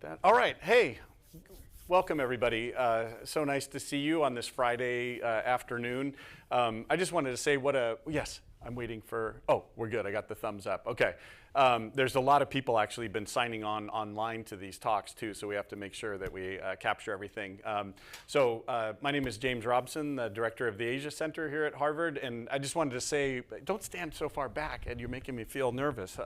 Got that. All right. Hey, welcome everybody. So nice to see you on this Friday afternoon. I just wanted to say yes, I'm waiting for, oh, we're good. I got the thumbs up. Okay. There's a lot of people actually been signing on online to these talks too, so we have to make sure that we capture everything. My name is James Robson, the director of the Asia Center here at Harvard, and I just wanted to say, don't stand so far back, Ed, you're making me feel nervous.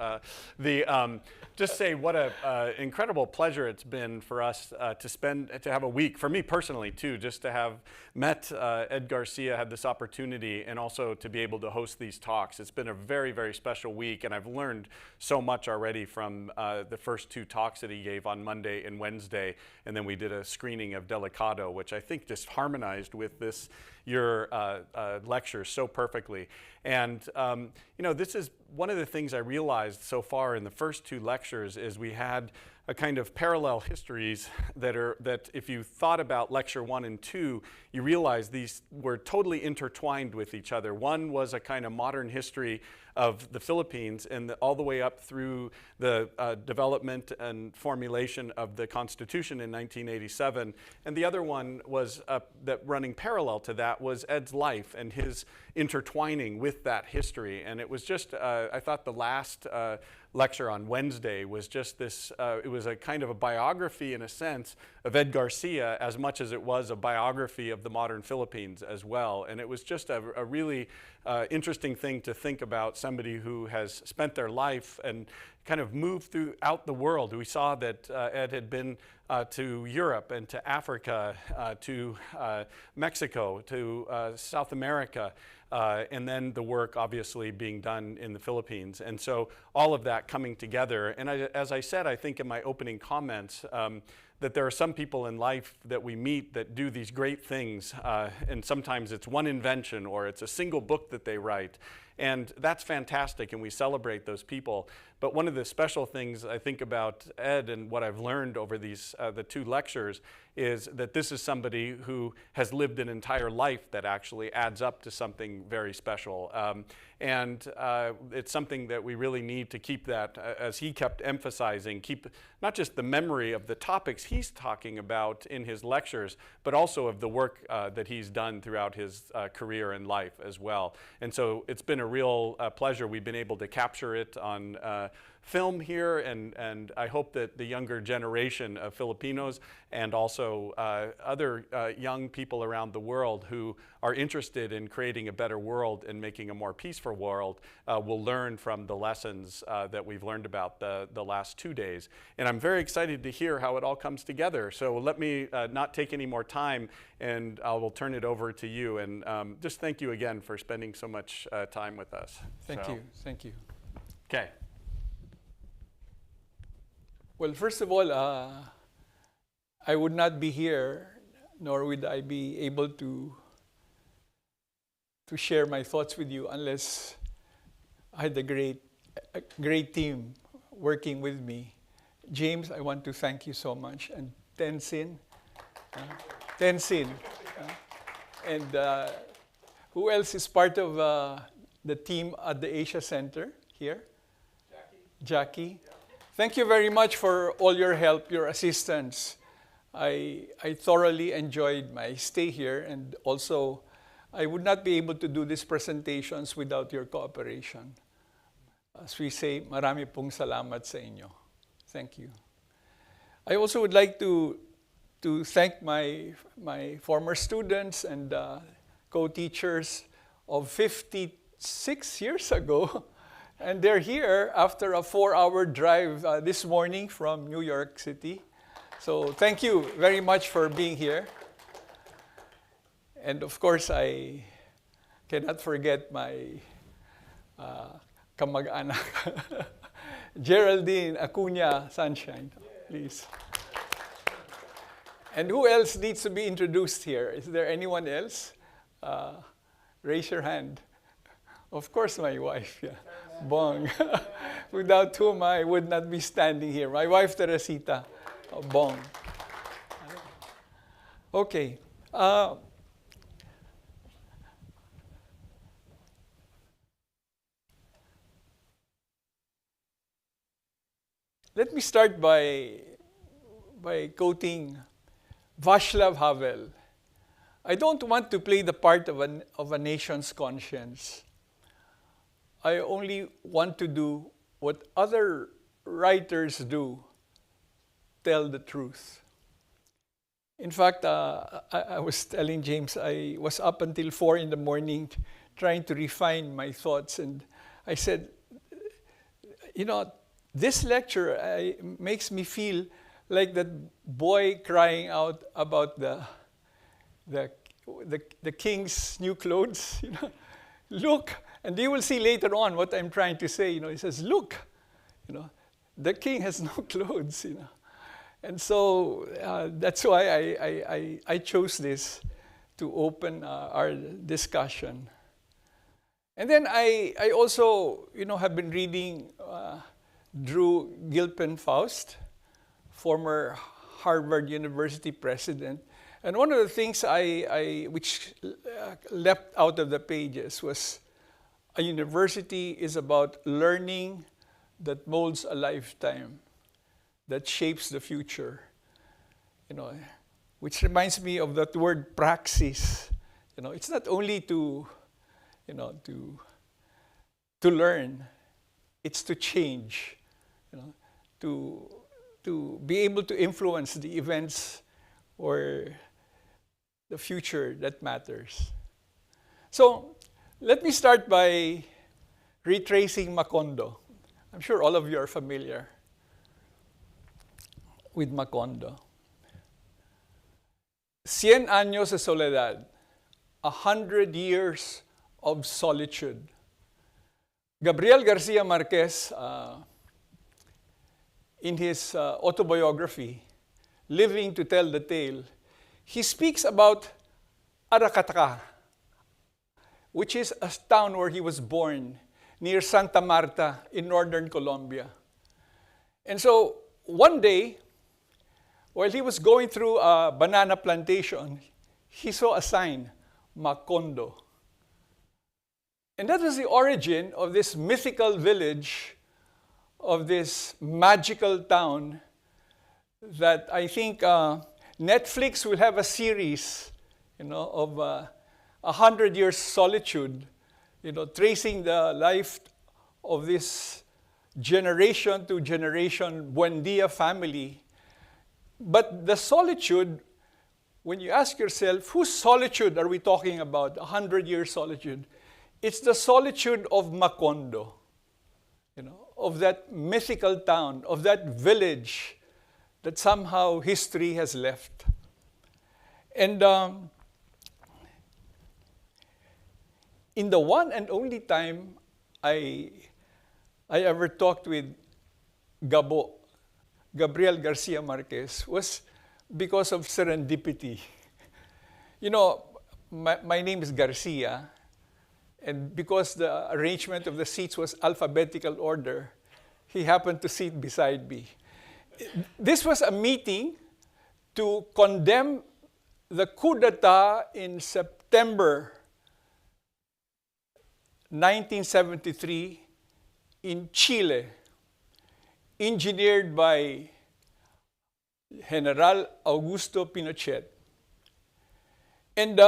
Just say what an incredible pleasure it's been for us to have a week, for me personally too, just to have met Ed Garcia, had this opportunity, and also to be able to host these talks. It's been a very, very special week, and I've learned so much already from the first two talks that he gave on Monday and Wednesday, and then we did a screening of Delicado, which I think just harmonized with your lecture so perfectly. And this is one of the things I realized so far in the first two lectures is we had a kind of parallel histories that if you thought about lecture 1 and 2, you realize these were totally intertwined with each other. One was a kind of modern history of the Philippines and all the way up through the development and formulation of the Constitution in 1987. And the other one was that running parallel to that was Ed's life and his intertwining with that history. And it was just, I thought the last lecture on Wednesday was just this, it was a kind of a biography in a sense of Ed Garcia as much as it was a biography of the modern Philippines as well. And it was just a really interesting thing to think about somebody who has spent their life and kind of moved throughout the world. We saw that Ed had been to Europe and to Africa, to Mexico, to South America, and then the work obviously being done in the Philippines. And so all of that coming together. And as I said, I think in my opening comments, that there are some people in life that we meet that do these great things, and sometimes it's one invention or it's a single book that they write. And that's fantastic, and we celebrate those people. But one of the special things I think about Ed and what I've learned over these the two lectures is that this is somebody who has lived an entire life that actually adds up to something very special. It's something that we really need to keep that, as he kept emphasizing, keep not just the memory of the topics he's talking about in his lectures, but also of the work that he's done throughout his career and life as well. And so it's been a real pleasure. We've been able to capture it on film here, and I hope that the younger generation of Filipinos and also other young people around the world who are interested in creating a better world and making a more peaceful world will learn from the lessons that we've learned about the last 2 days. And I'm very excited to hear how it all comes together. So let me not take any more time, and I will turn it over to you. And just thank you again for spending so much time with us. Thank you. Thank you. Okay. Well, first of all, I would not be here, nor would I be able to share my thoughts with you unless I had a great team working with me. James, I want to thank you so much, and Tenzin, and who else is part of the team at the Asia Center here? Jackie. Thank you very much for all your help, your assistance. I thoroughly enjoyed my stay here, and also I would not be able to do these presentations without your cooperation. As we say, marami pong salamat sa inyo. Thank you. I also would like to thank my former students and co-teachers of 56 years ago. And they're here after a 4-hour drive this morning from New York City. So thank you very much for being here. And of course, I cannot forget my kamag-anak, Geraldine Acuña Sunshine, please. And who else needs to be introduced here? Is there anyone else? Raise your hand. Of course, my wife, yeah. Bong, without whom I would not be standing here. My wife, Teresita. Oh, Bong. Okay. Let me start by by quoting Václav Havel. I don't want to play the part of a nation's conscience. I only want to do what other writers do, tell the truth. In fact, I was telling James, I was up until 4 in the morning trying to refine my thoughts. And I said, this lecture makes me feel like that boy crying out about the king's new clothes. Look, and you will see later on what I'm trying to say. He says, look, the king has no clothes. And so that's why I chose this to open our discussion. And then I also, have been reading Drew Gilpin-Faust, former Harvard University president. And one of the things which leapt out of the pages was a university is about learning that molds a lifetime, that shapes the future. Which reminds me of that word praxis. It's not only to learn, it's to change, to be able to influence the events or the future that matters. So let me start by retracing Macondo. I'm sure all of you are familiar with Macondo. 100 años de soledad, 100 years of solitude. Gabriel Garcia Marquez, in his autobiography, Living to Tell the Tale, he speaks about Aracataca, which is a town where he was born, near Santa Marta in northern Colombia. And so one day, while he was going through a banana plantation, he saw a sign, Macondo. And that was the origin of this mythical village, of this magical town that I think Netflix will have a series, of 100 years solitude, tracing the life of this generation to generation Buendia family. But the solitude, when you ask yourself, whose solitude are we talking about, 100-year solitude? It's the solitude of Macondo, of that mythical town, of that village that somehow history has left. And in the one and only time I ever talked with Gabriel Garcia Marquez was because of serendipity. My name is Garcia, and because the arrangement of the seats was alphabetical order, he happened to sit beside me. This was a meeting to condemn the coup d'etat in September 1973 in Chile, engineered by General Augusto Pinochet. And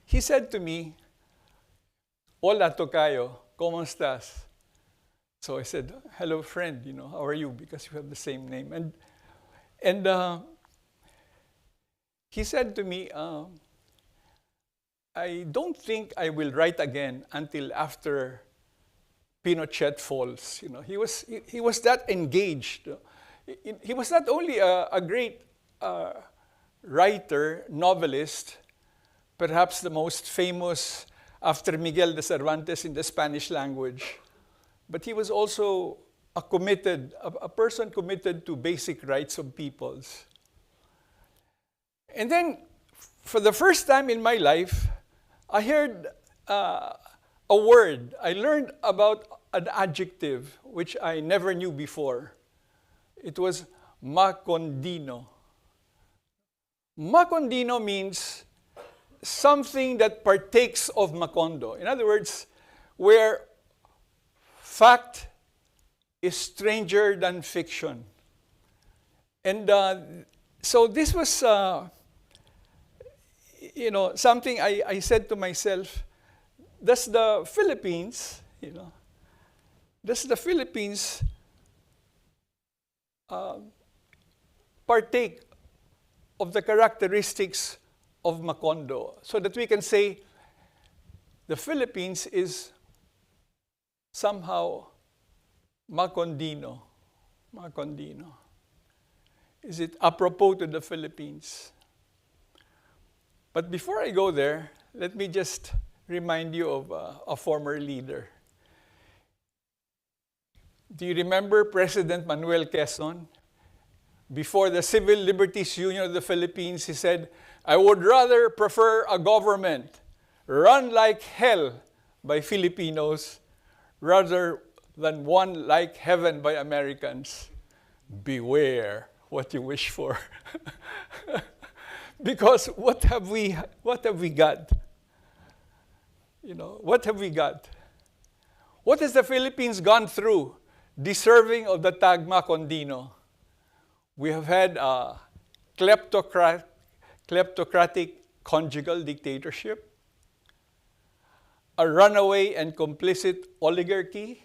he said to me, "Hola, tocayo, ¿cómo estás?" So I said, "Hello, friend, how are you?" Because you have the same name. And he said to me, "I don't think I will write again until after Pinochet falls." He was that engaged. He was not only a great writer, novelist, perhaps the most famous after Miguel de Cervantes in the Spanish language, but he was also a person committed to basic rights of peoples. And then, for the first time in my life, I heard a word. I learned about an adjective which I never knew before. It was macondino. Macondino means something that partakes of Macondo. In other words, where fact is stranger than fiction. And so this was, something I said to myself, does the Philippines, partake of the characteristics of Macondo, so that we can say the Philippines is somehow Macondino. Is it apropos to the Philippines? But before I go there, let me just remind you of a former leader. Do you remember President Manuel Quezon? Before the Civil Liberties Union of the Philippines, he said, "I would rather prefer a government run like hell by Filipinos rather than one like heaven by Americans. Beware what you wish for." Because what have we got? What have we got? What has the Philippines gone through deserving of the tag Macondino? We have had a kleptocratic conjugal dictatorship, a runaway and complicit oligarchy,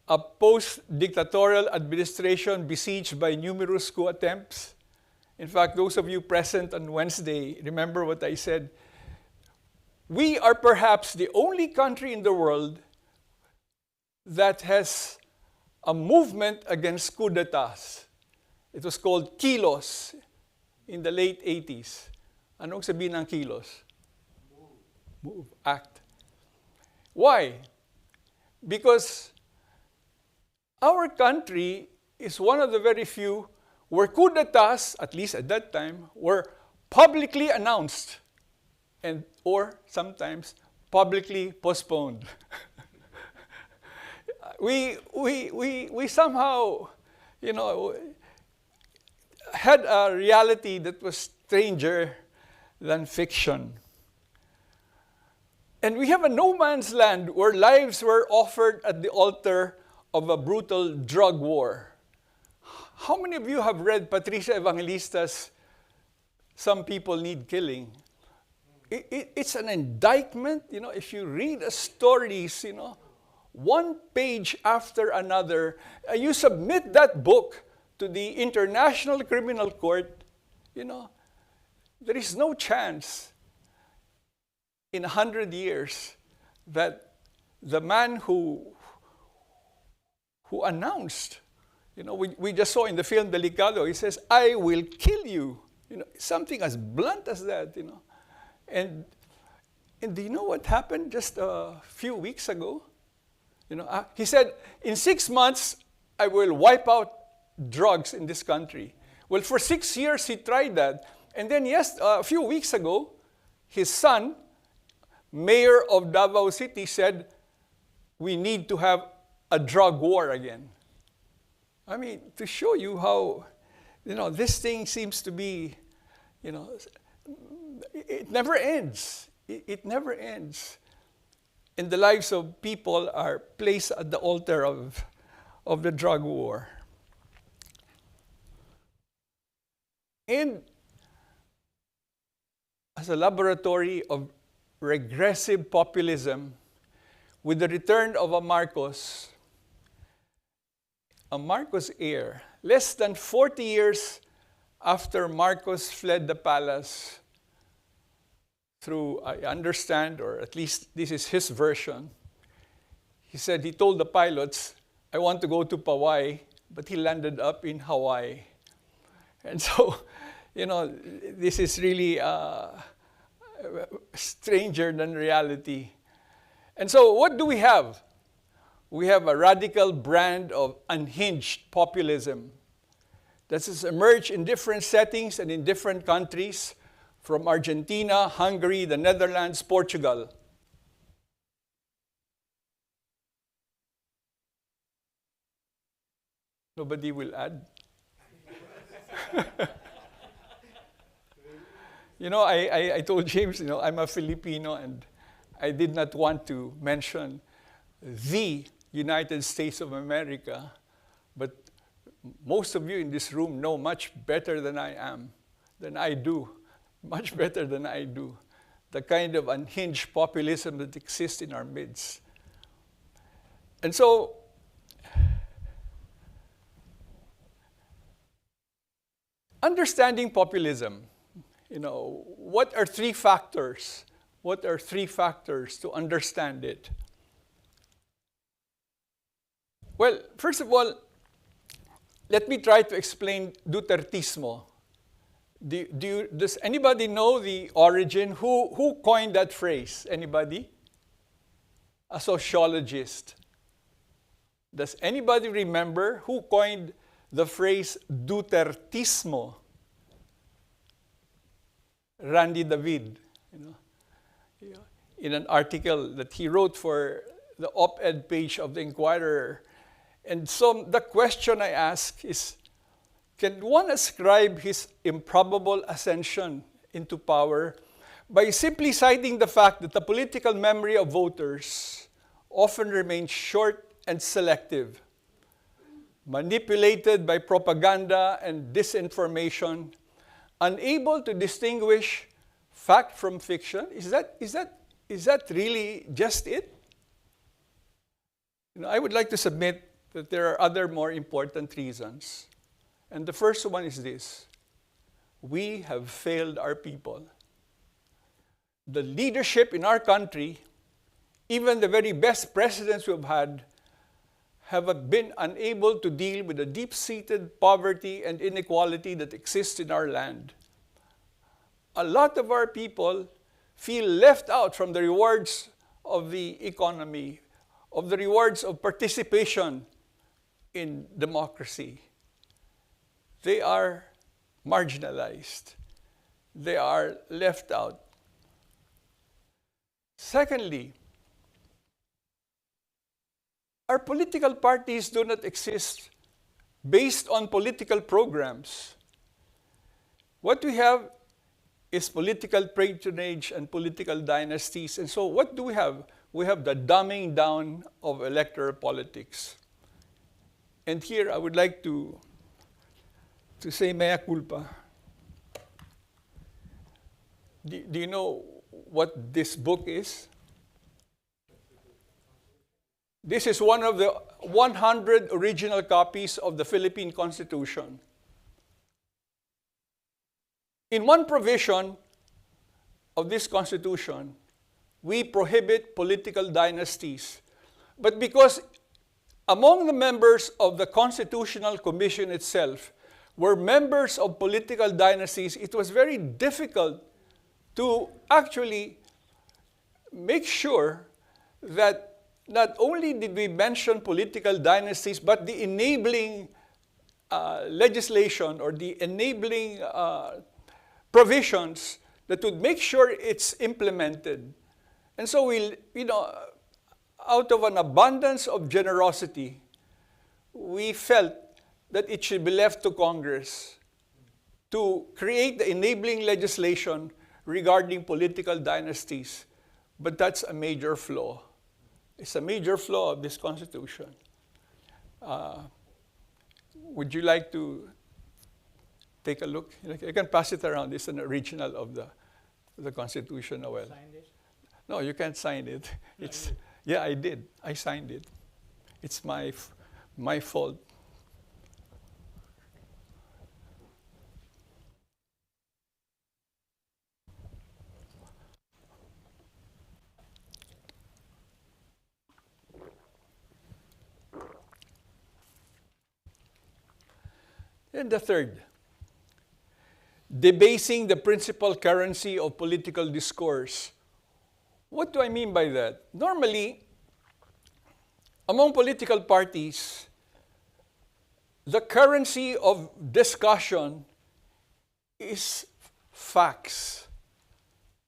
a post-dictatorial administration besieged by numerous coup attempts. In fact, those of you present on Wednesday, remember what I said. We are perhaps the only country in the world that has a movement against coup d'etats. It was called Kilos in the late 80s. Anong sabihin ng Kilos? Move. Act. Why? Because our country is one of the very few where coup d'etats, at least at that time, were publicly announced or sometimes publicly postponed. we somehow, had a reality that was stranger than fiction. And we have a no man's land where lives were offered at the altar of a brutal drug war. How many of you have read Patricia Evangelista's Some People Need Killing? It's an indictment, if you read the stories, one page after another, you submit that book to the International Criminal Court, there is no chance in 100 years that the man who announced, we just saw in the film Delicado, he says, "I will kill you." Something as blunt as that, And do you know what happened just a few weeks ago? He said, "In 6 months, I will wipe out drugs in this country." Well, for 6 years, he tried that. And then, a few weeks ago, his son, mayor of Davao City, said, "We need to have a drug war again." I mean, to show you how, this thing seems to be, it never ends. It never ends. And the lives of people are placed at the altar of the drug war. And as a laboratory of regressive populism, with the return of a Marcos heir, less than 40 years after Marcos fled the palace through, I understand, or at least this is his version, he said he told the pilots, "I want to go to Poway," but he landed up in Hawaii. And so, this is really stranger than reality. And so what do we have? We have a radical brand of unhinged populism that has emerged in different settings and in different countries, from Argentina, Hungary, the Netherlands, Portugal. Nobody will add? I told James, I'm a Filipino, and I did not want to mention the United States of America, but most of you in this room know much better than I do, much better than I do, the kind of unhinged populism that exists in our midst. And so, understanding populism, what are three factors? What are three factors to understand it? Well, first of all, let me try to explain Dutertismo. Does anybody know the origin? Who coined that phrase? Anybody? A sociologist. Does anybody remember who coined the phrase Dutertismo? Randy David, in an article that he wrote for the op-ed page of the Inquirer. And so the question I ask is, can one ascribe his improbable ascension into power by simply citing the fact that the political memory of voters often remains short and selective, manipulated by propaganda and disinformation, unable to distinguish fact from fiction? Is that really just it? I would like to submit that there are other more important reasons. And the first one is this: we have failed our people. The leadership in our country, even the very best presidents we've had, have been unable to deal with the deep-seated poverty and inequality that exists in our land. A lot of our people feel left out from the rewards of the economy, of the rewards of participation in democracy. They are marginalized. They are left out. Secondly, our political parties do not exist based on political programs. What we have is political patronage and political dynasties. And so what do we have? We have the dumbing down of electoral politics. And here I would like to say mea culpa. Do you know what this book is? This is one of the 100 original copies of the Philippine Constitution. In one provision of this Constitution, we prohibit political dynasties. But because among the members of the Constitutional Commission itself were members of political dynasties, it was very difficult to actually make sure that not only did we mention political dynasties, but the enabling legislation or the enabling provisions that would make sure it's implemented. And so out of an abundance of generosity, we felt that it should be left to Congress to create the enabling legislation regarding political dynasties. But that's a major flaw. It's a major flaw of this Constitution. Would you like to take a look? I can pass it around. It's an original of the Constitution, Noel. Signed it? No, you can't sign it. Yeah, I did. I signed it. It's my fault. And the third, debasing the principal currency of political discourse. What do I mean by that? Normally, among political parties, the currency of discussion is facts,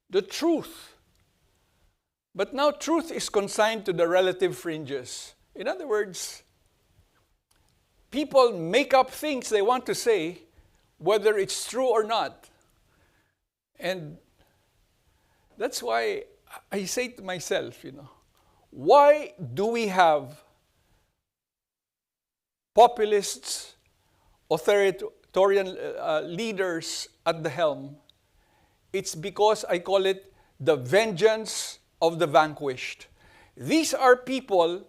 the truth. But now truth is consigned to the relative fringes. In other words, people make up things they want to say, whether it's true or not. And that's why I say to myself, why do we have populists authoritarian leaders at the helm, it's because I call it the vengeance of the vanquished. These are people,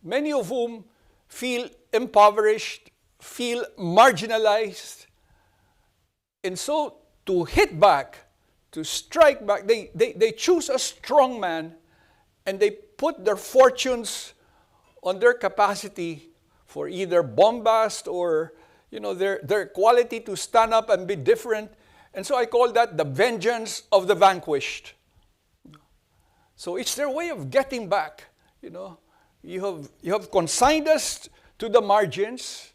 many of whom feel impoverished, feel marginalized, and so to hit back, to strike back, they choose a strong man and they put their fortunes on their capacity for either bombast or their quality to stand up and be different. And so I call that the vengeance of the vanquished. So it's their way of getting back. You have consigned us to the margins.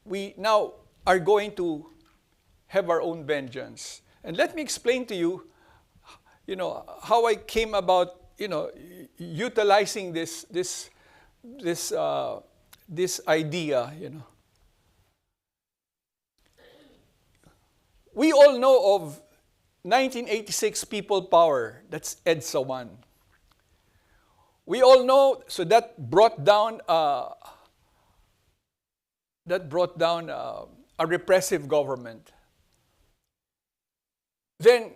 We now are going to have our own vengeance. And let me explain to you, how I came about, utilizing this idea. We all know of 1986 people power. That's EDSA 1. We all know, so that brought down a repressive government. Then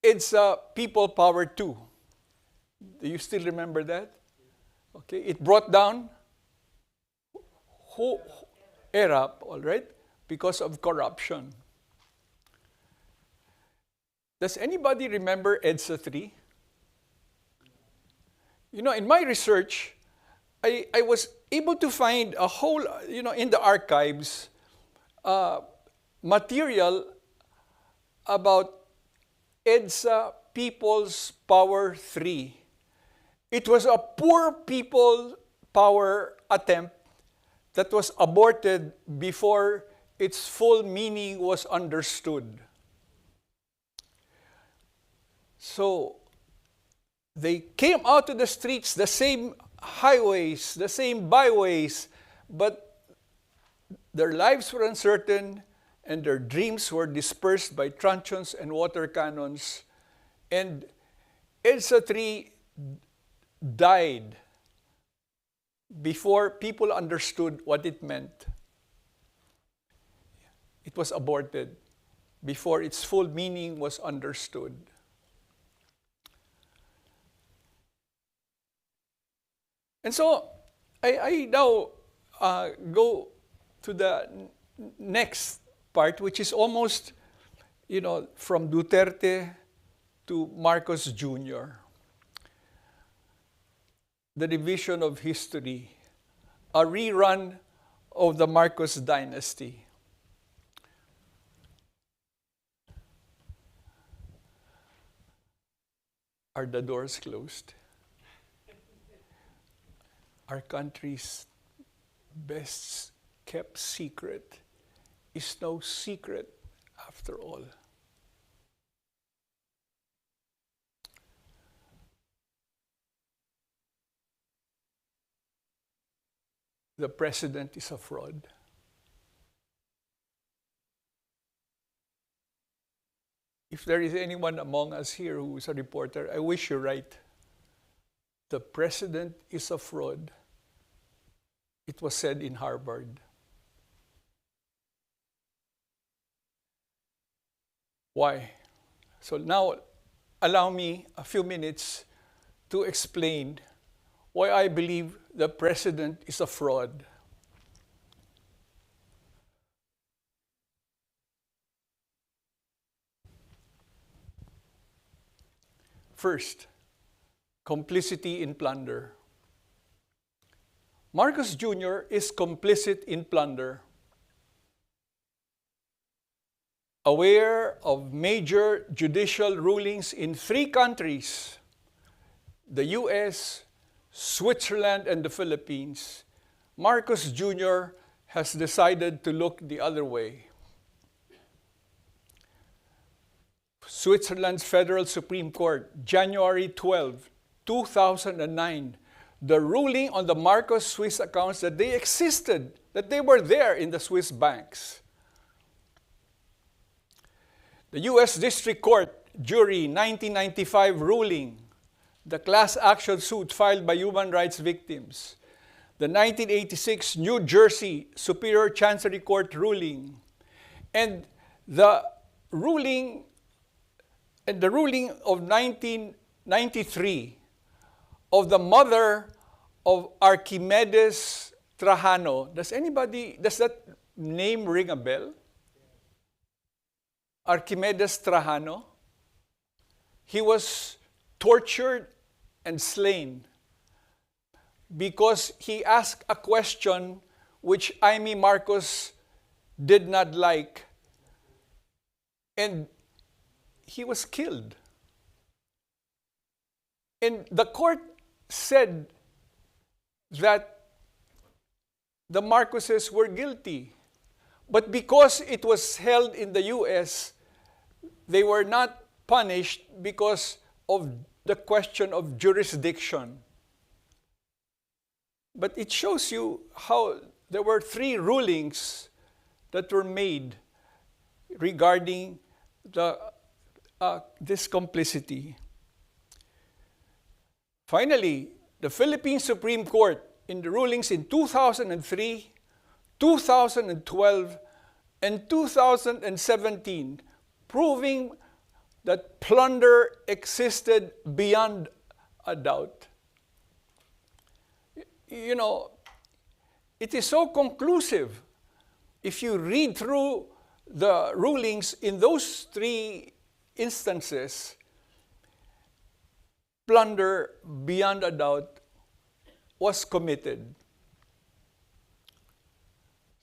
it's people power 2. Do you still remember that? Okay, it brought down ERAP, all right, because of corruption. Does anybody remember EDSA 3? In my research, I was able to find a whole, in the archives, material about EDSA People's Power 3. It was a poor people power attempt that was aborted before its full meaning was understood. So they came out to the streets, the same highways, the same byways, but their lives were uncertain and their dreams were dispersed by truncheons and water cannons. And EDSA 3 died before people understood what it meant. It was aborted before its full meaning was understood. And so I now go to the next part, which is almost, from Duterte to Marcos Jr. The revision of history, a rerun of the Marcos dynasty. Are the doors closed? Our country's best kept secret is no secret after all. The president is a fraud. If there is anyone among us here who is a reporter, I wish you're right. The president is a fraud. It was said in Harvard. Why? So now, allow me a few minutes to explain why I believe the president is a fraud. First, complicity in plunder. Marcos Jr. is complicit in plunder. Aware of major judicial rulings in 3 countries, the US, Switzerland, and the Philippines, Marcos Jr. has decided to look the other way. Switzerland's Federal Supreme Court, January 12, 2009, the ruling on the Marcos Swiss accounts that they existed, that they were there in the Swiss banks. The U.S. District Court, Jury 1995 ruling, the class action suit filed by human rights victims. the 1986 New Jersey Superior Chancery Court ruling, and the ruling of 1993 of the mother of Archimedes Trajano. Does that name ring a bell? Archimedes Trajano. He was tortured and slain because he asked a question which Jaime Marcos did not like, and he was killed. And the court said that the Marcoses were guilty. But because it was held in the US, they were not punished because of the question of jurisdiction. But it shows you how there were 3 rulings that were made regarding this complicity. Finally, the Philippine Supreme Court, in the rulings in 2003, 2012, and 2017, proving that plunder existed beyond a doubt. You know, it is so conclusive. If you read through the rulings in those 3 instances, plunder beyond a doubt was committed.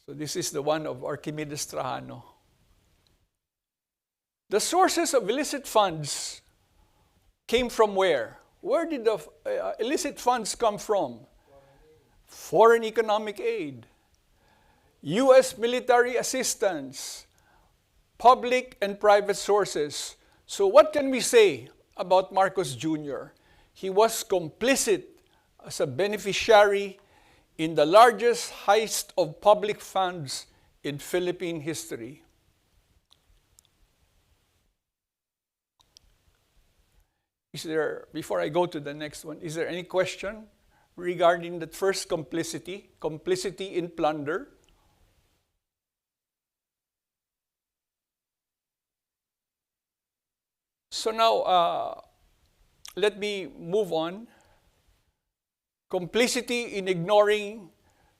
So this is the one of Archimedes Trajano. The sources of illicit funds came from where? Where did the illicit funds come from? Foreign economic aid, U.S. military assistance, public and private sources. So what can we say about Marcos Jr.? He was complicit as a beneficiary in the largest heist of public funds in Philippine history. Before I go to the next one, is there any question regarding that first complicity in plunder? So now, let me move on. Complicity in ignoring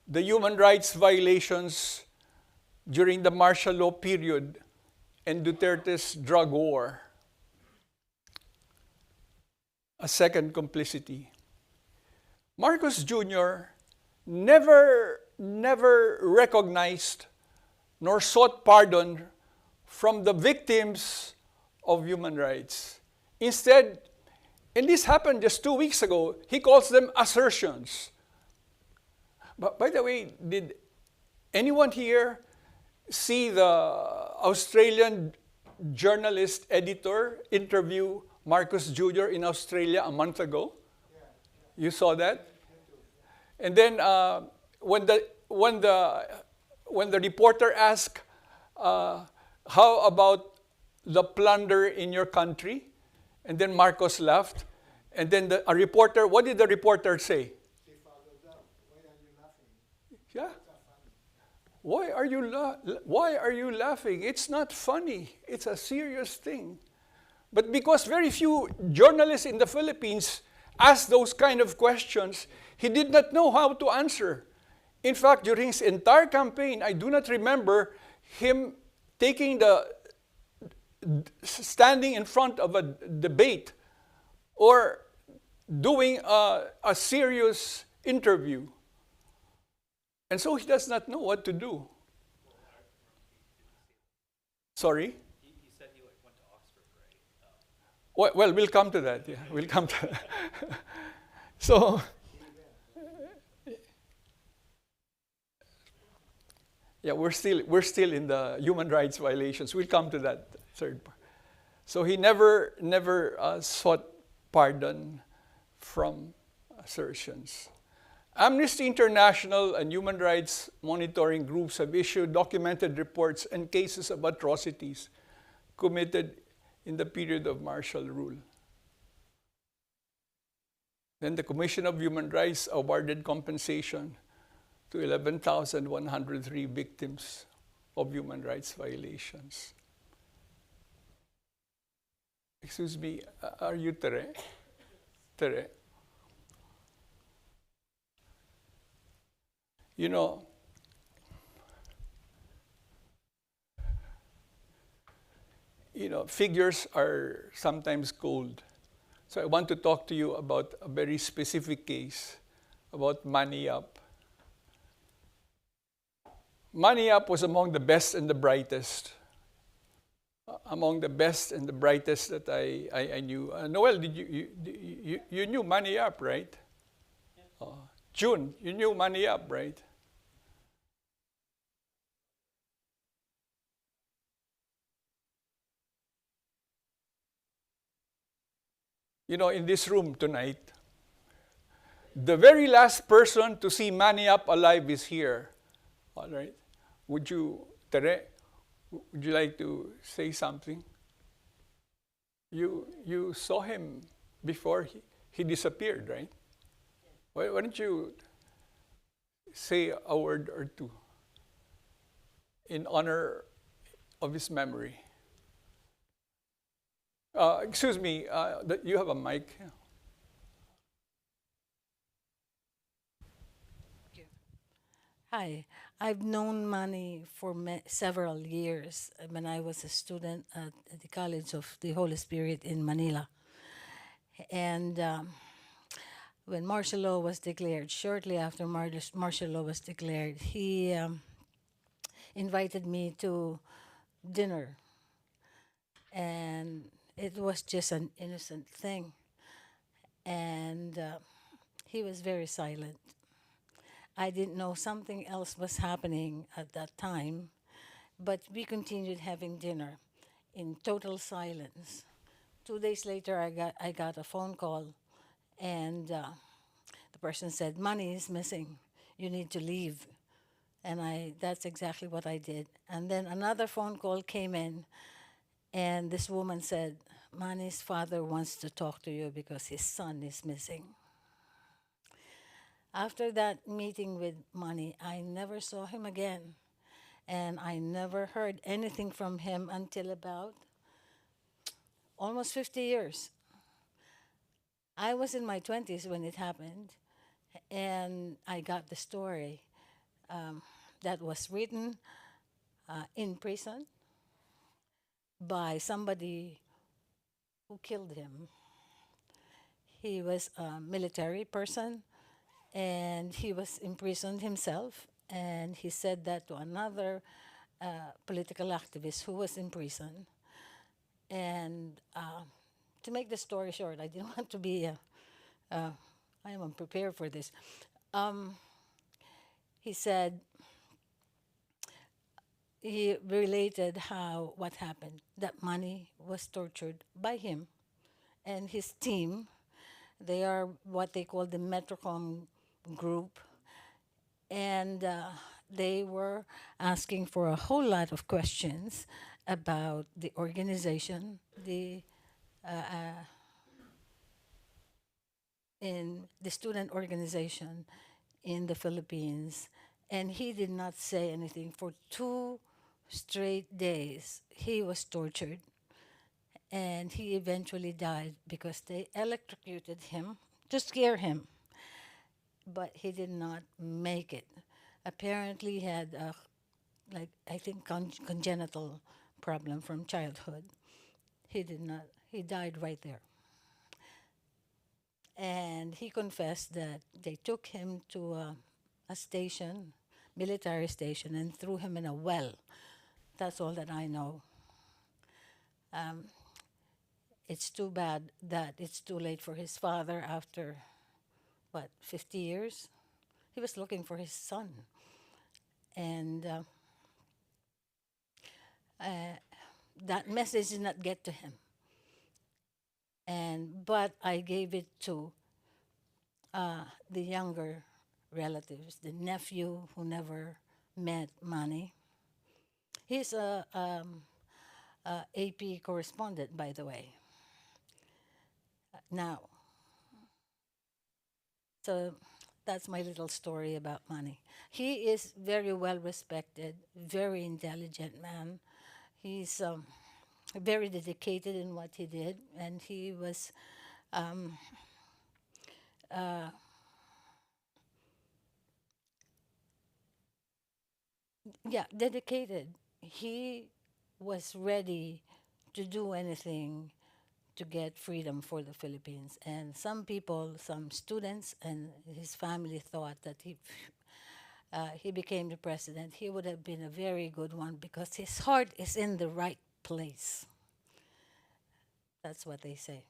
the human rights violations during the martial law period and Duterte's drug war. A second complicity. Marcos Jr. never recognized nor sought pardon from the victims of human rights. Instead, and this happened just 2 weeks ago, he calls them assertions. But by the way, did anyone here see the Australian journalist editor interview Marcos Jr. in Australia a month ago? You saw that? And then when the reporter asked, how about the plunder in your country? And then Marcos laughed. And then a reporter, what did the reporter say? He followed up. Why are you laughing? Yeah. Why are you laughing? It's not funny. It's a serious thing. But because very few journalists in the Philippines asked those kind of questions, he did not know how to answer. In fact, during his entire campaign, I do not remember him standing in front of a debate or doing a serious interview. And so he does not know what to do. Sorry? He said he went to Oxford, right? Well, we'll come to that. Yeah, we'll come to that. So, yeah, we're still in the human rights violations. We'll come to that third part. So he never sought pardon from assertions. Amnesty International and human rights monitoring groups have issued documented reports and cases of atrocities committed in the period of martial rule. Then the Commission of Human Rights awarded compensation to 11,103 victims of human rights violations. Excuse me, are you Tere? Tere? You know, figures are sometimes cold. So I want to talk to you about a very specific case, about Money Up. Money Up was among the best and the brightest. Among the best and the brightest that I knew. Noel, did you knew Money Up, right? Yeah. June, you knew Money Up, right? In this room tonight, the very last person to see Money Up alive is here. All right? Would you, Tere, would you like to say something? You saw him before he disappeared, right? Why don't you say a word or two in honor of his memory? Excuse me, you have a mic. Hi, I've known Manny for several years when I was a student at the College of the Holy Spirit in Manila. And when martial law was declared, shortly after martial law was declared, he invited me to dinner. And it was just an innocent thing. And he was very silent. I didn't know something else was happening at that time, but we continued having dinner in total silence. 2 days later, I got a phone call, and the person said, "Money is missing. You need to leave." And that's exactly what I did. And then another phone call came in, and this woman said, "Manny's father wants to talk to you because his son is missing." After that meeting with Manny, I never saw him again. And I never heard anything from him until about almost 50 years. I was in my 20s when it happened, and I got the story that was written in prison by somebody who killed him. He was a military person, and he was imprisoned himself, and he said that to another political activist who was in prison. And to make the story short, I didn't want to be, I am unprepared for this. He said, he related what happened, that Manny was tortured by him and his team. They are what they call the Metrocom group. And they were asking for a whole lot of questions about the organization, in the student organization in the Philippines. And he did not say anything for 2 straight days. He was tortured, and he eventually died because they electrocuted him to scare him. But he did not make it. Apparently, he had I think congenital problem from childhood. He did not. He died right there. And he confessed that they took him to a station, military station, and threw him in a well. That's all that I know. It's too bad that it's too late for his father after, 50 years? He was looking for his son. And that message did not get to him. But I gave it to the younger relatives, the nephew who never met Manny. He's a AP correspondent, by the way. Now, so that's my little story about Manny. He is very well respected, very intelligent man. He's very dedicated in what he did, and he was yeah, dedicated. He was ready to do anything to get freedom for the Philippines. And some people, some students, and his family thought that he became the president, he would have been a very good one because his heart is in the right place. That's what they say.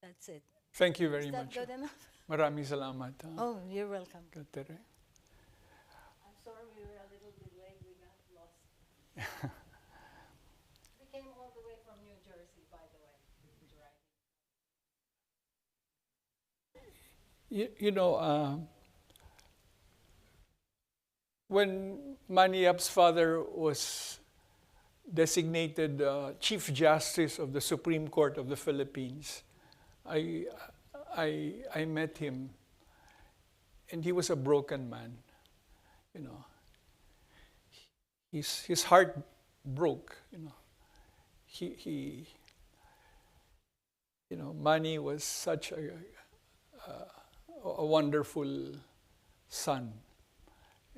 That's it. Thank you very Is that much. good enough? Maraming salamat. Oh, you're welcome. Katere. I'm sorry we were a little bit late. We got lost. We came all the way from New Jersey, by the way. You know, when Manny Yap's father was designated Chief Justice of the Supreme Court of the Philippines, I met him, and he was a broken man. You know, his heart broke. You know, he you know, Manny was such a wonderful son,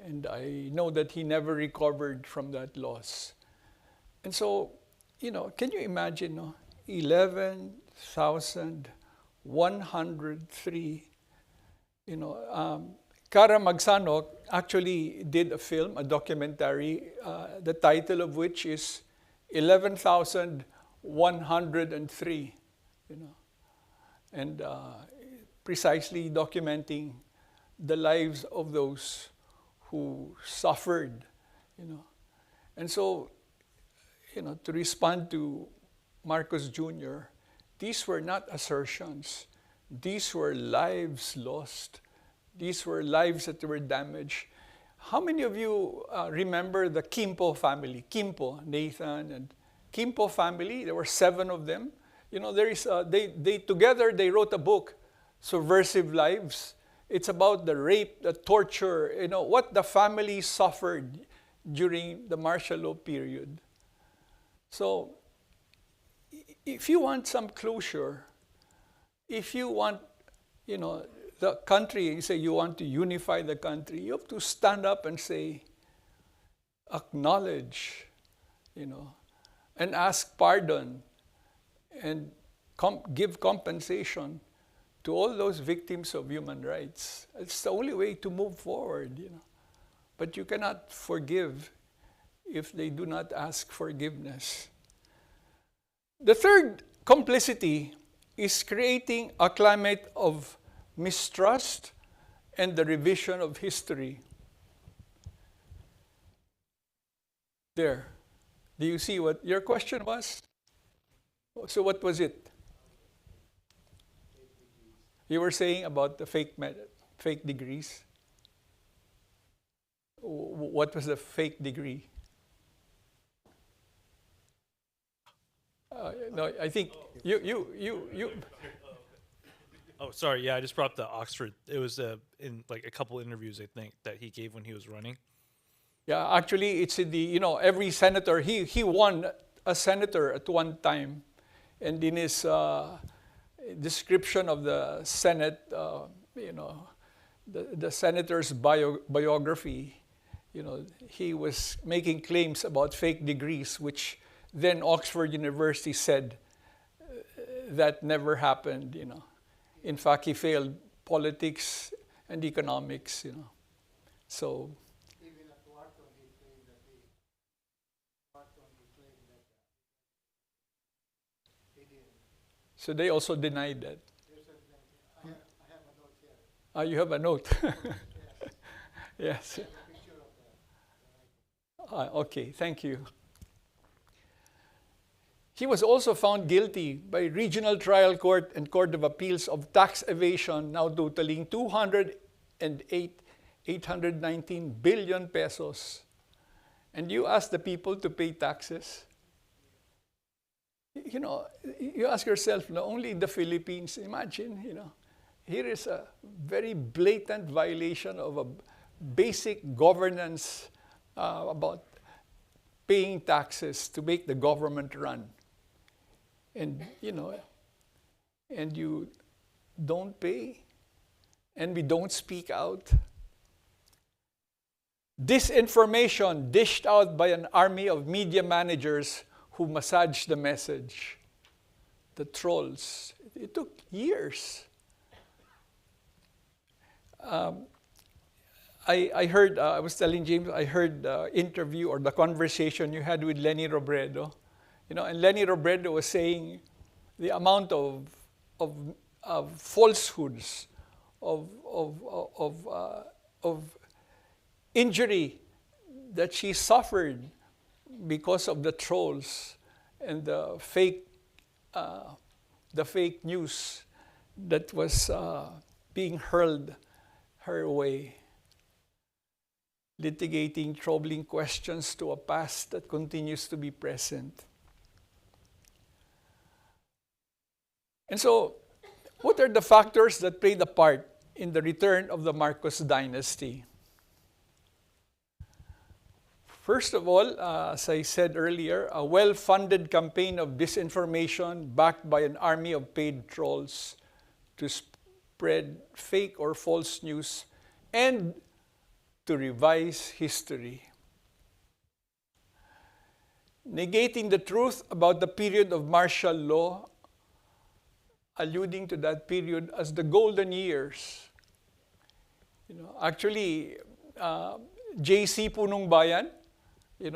and I know that he never recovered from that loss. And so, you know, can you imagine, no? 11,103, you know, Kara Magsanok actually did a film, a documentary, the title of which is 11,103, you know, and precisely documenting the lives of those who suffered, you know. And so, you know, to respond to Marcos Jr., these were not assertions. These were lives lost. These were lives that were damaged. How many of you remember the Kimpo family? Kimpo, Nathan and Kimpo family, there were 7 of them. You know, there is they together they wrote a book, Subversive Lives. It's about the rape, the torture, you know, what the family suffered during the martial law period. So, if you want some closure, if you want, you know, the country, you say you want to unify the country, you have to stand up and say, acknowledge, you know, and ask pardon and give compensation to all those victims of human rights. It's the only way to move forward, you know. But you cannot forgive if they do not ask forgiveness. The third complicity is creating a climate of mistrust and the revision of history. There. Do you see what your question was? So what was it? You were saying about the fake degrees. What was the fake degree? No, I think you. Oh, sorry. Yeah, I just brought up the Oxford. It was in like a couple interviews, I think, that he gave when he was running. Yeah, actually, it's in the, you know, every senator, he won a senator at one time. And in his description of the Senate, you know, the senator's biography, you know, he was making claims about fake degrees, which then Oxford University said that never happened, you know. In fact, he failed politics and economics, you know. So Even at Wharton, he claimed that he didn't. so they also denied that. There's I have a note here. You have a note. Yes. There's a picture of the Okay, thank you. He was also found guilty by Regional Trial Court and Court of Appeals of tax evasion, now totaling 819 billion pesos. And you ask the people to pay taxes? You know, you ask yourself, no, only the Philippines, imagine, you know, here is a very blatant violation of a basic governance about paying taxes to make the government run. And, and you don't pay, and we don't speak out. Disinformation dished out by an army of media managers who massage the message. The trolls. It took years. I heard, I was telling James, I heard the interview or the conversation you had with Lenny Robredo. And Lenny Robredo was saying the amount of falsehoods, of injury that she suffered because of the trolls and the fake news that was being hurled her way, litigating troubling questions to a past that continues to be present. And so, what are the factors that played a part in the return of the Marcos dynasty? First of all, as I said earlier, a well-funded campaign of disinformation backed by an army of paid trolls to spread fake or false news and to revise history. Negating the truth about the period of martial law, alluding to that period as the golden years. Actually, J.C. Punong Bayan,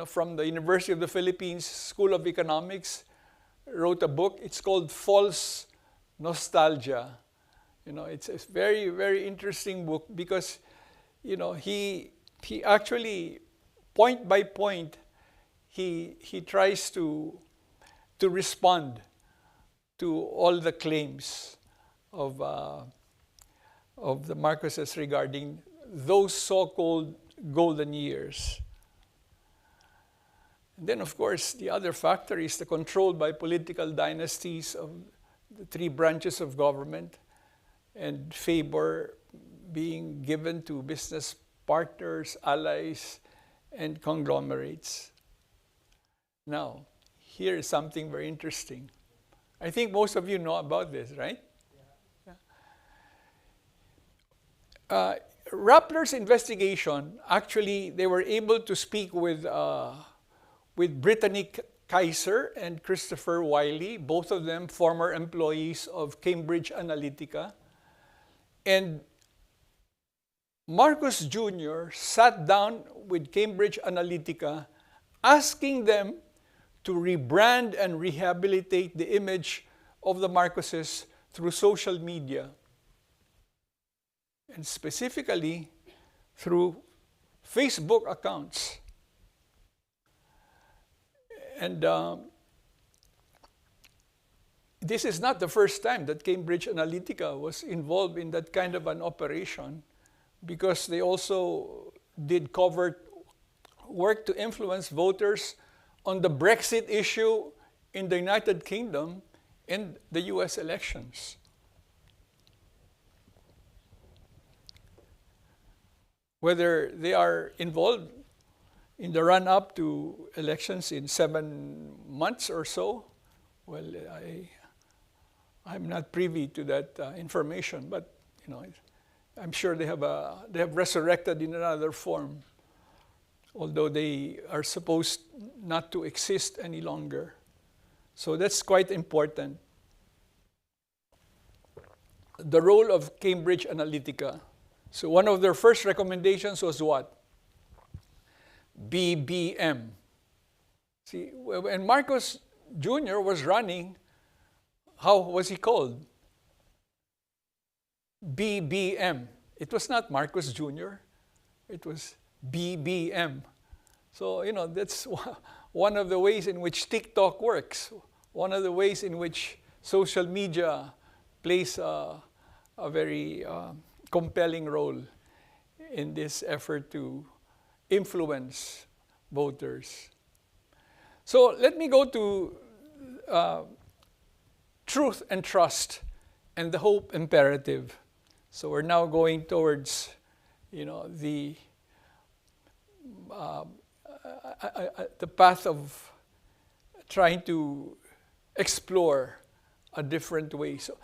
from the University of the Philippines School of Economics, wrote a book. It's called False Nostalgia. It's a very, very interesting book because, he actually, point by point, he tries to respond to all the claims of the Marcoses regarding those so-called golden years. And then, of course, the other factor is the control by political dynasties of the three branches of government and favor being given to business partners, allies, and conglomerates. Now, here is something very interesting. I think most of you know about this, right? Yeah. Rappler's investigation, actually, they were able to speak with Brittany Kaiser and Christopher Wiley, both of them former employees of Cambridge Analytica. And Marcos Jr. sat down with Cambridge Analytica, asking them to rebrand and rehabilitate the image of the Marcoses through social media, and specifically through Facebook accounts. And this is not the first time that Cambridge Analytica was involved in that kind of an operation, because they also did covert work to influence voters on the Brexit issue in the United Kingdom and the US elections. Whether they are involved in the run-up to elections in 7 months or so, well, I'm not privy to that information, but I'm sure they have resurrected in another form, although they are supposed not to exist any longer. So that's quite important. The role of Cambridge Analytica. So one of their first recommendations was what? BBM. See, when Marcos Jr. was running, how was he called? BBM. It was not Marcos Jr. It was BBM. So, that's one of the ways in which TikTok works. One of the ways in which social media plays a very compelling role in this effort to influence voters. So let me go to truth and trust and the hope imperative. So we're now going towards, the path of trying to explore a different way. So,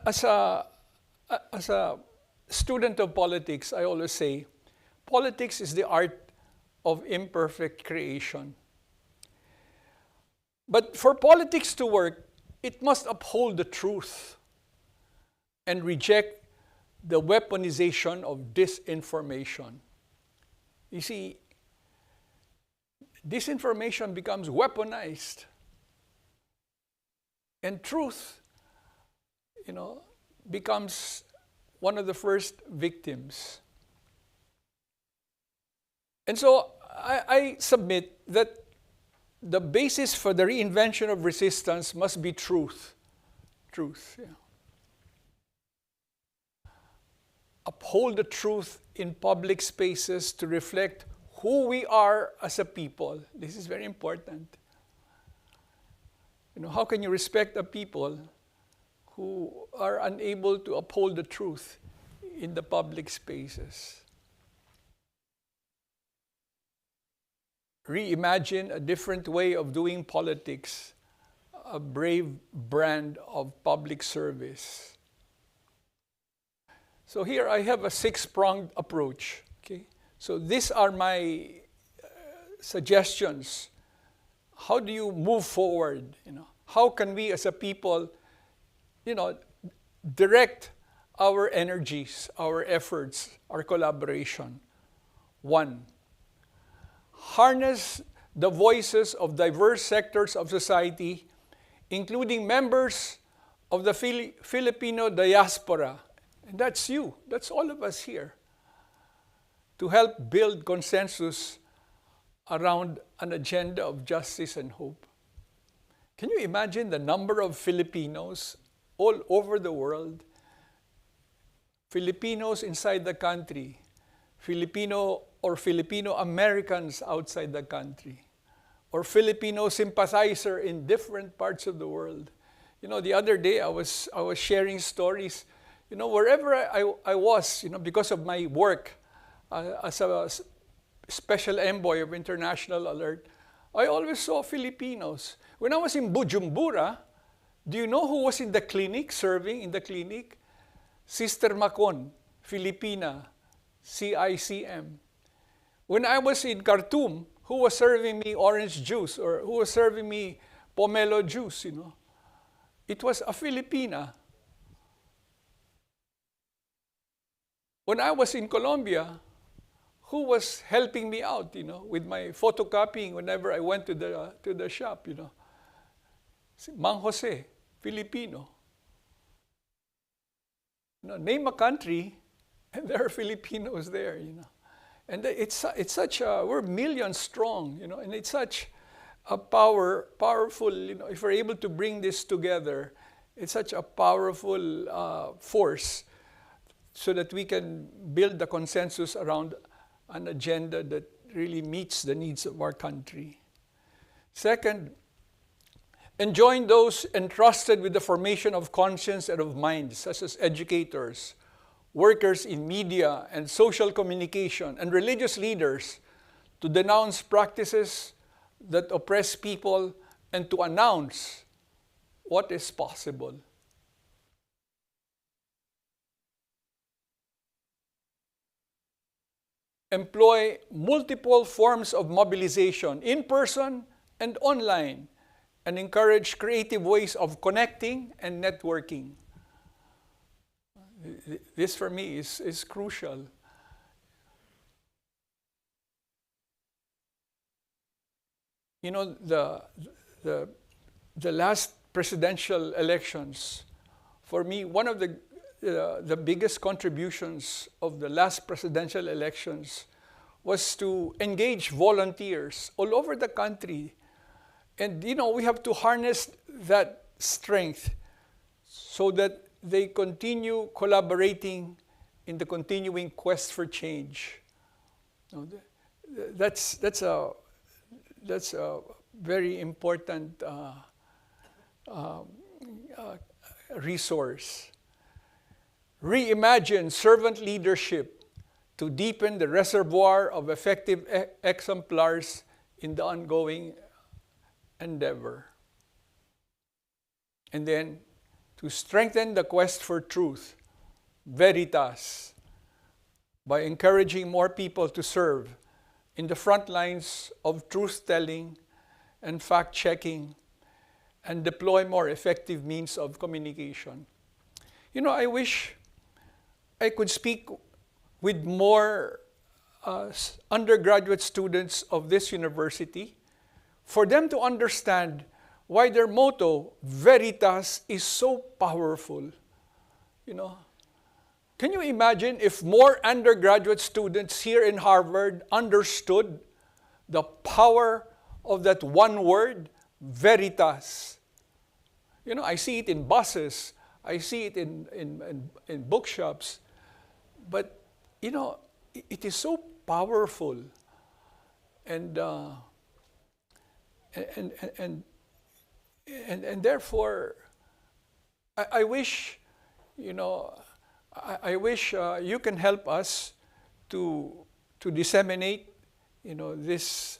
as a student of politics, I always say, politics is the art of imperfect creation. But for politics to work, it must uphold the truth and reject the weaponization of disinformation. You see, disinformation becomes weaponized. And truth, becomes one of the first victims. And so I submit that the basis for the reinvention of resistance must be truth. Truth, yeah. Uphold the truth in public spaces to reflect who we are as a people. This is very important. How can you respect a people who are unable to uphold the truth in the public spaces? Reimagine a different way of doing politics, a brave brand of public service. So here I have a 6-pronged approach. Okay, so these are my suggestions. How do you move forward? How can we as a people, direct our energies, our efforts, our collaboration? 1, harness the voices of diverse sectors of society, including members of the Filipino diaspora. And that's you, that's all of us here, to help build consensus around an agenda of justice and hope. Can you imagine the number of Filipinos all over the world? Filipinos inside the country, Filipino or Filipino Americans outside the country, or Filipino sympathizer in different parts of the world. The other day I was sharing stories. Wherever I was, because of my work as a special envoy of International Alert, I always saw Filipinos. When I was in Bujumbura, do you know who was in the clinic, serving in the clinic? Sister Macon, Filipina, CICM. When I was in Khartoum, who was serving me orange juice or who was serving me pomelo juice, It was a Filipina. When I was in Colombia, who was helping me out, with my photocopying whenever I went to the shop, Mang Jose, Filipino. Name a country, and there are Filipinos there, And it's such we're millions strong, and it's such a powerful, if we're able to bring this together, it's such a powerful force so that we can build the consensus around an agenda that really meets the needs of our country. Second, enjoin those entrusted with the formation of conscience and of minds, such as educators, workers in media and social communication, and religious leaders, to denounce practices that oppress people and to announce what is possible. Employ multiple forms of mobilization, in person and online, and encourage creative ways of connecting and networking. This for me is crucial. The last presidential elections, for me, one of the biggest contributions of the last presidential elections was to engage volunteers all over the country. And, we have to harness that strength so that they continue collaborating in the continuing quest for change. That's a very important resource. reimagine servant leadership to deepen the reservoir of effective exemplars in the ongoing endeavor. And then, to strengthen the quest for truth, veritas, by encouraging more people to serve in the front lines of truth-telling and fact-checking, and deploy more effective means of communication. You know, I wish I could speak with more undergraduate students of this university for them to understand why their motto, Veritas, is so powerful. You know, can you imagine if more undergraduate students here in Harvard understood the power of that one word, Veritas? You know, I see it in buses, I see it in bookshops, but, you know, it is so powerful. And therefore, I wish, you know, I wish you can help us to disseminate, you know, this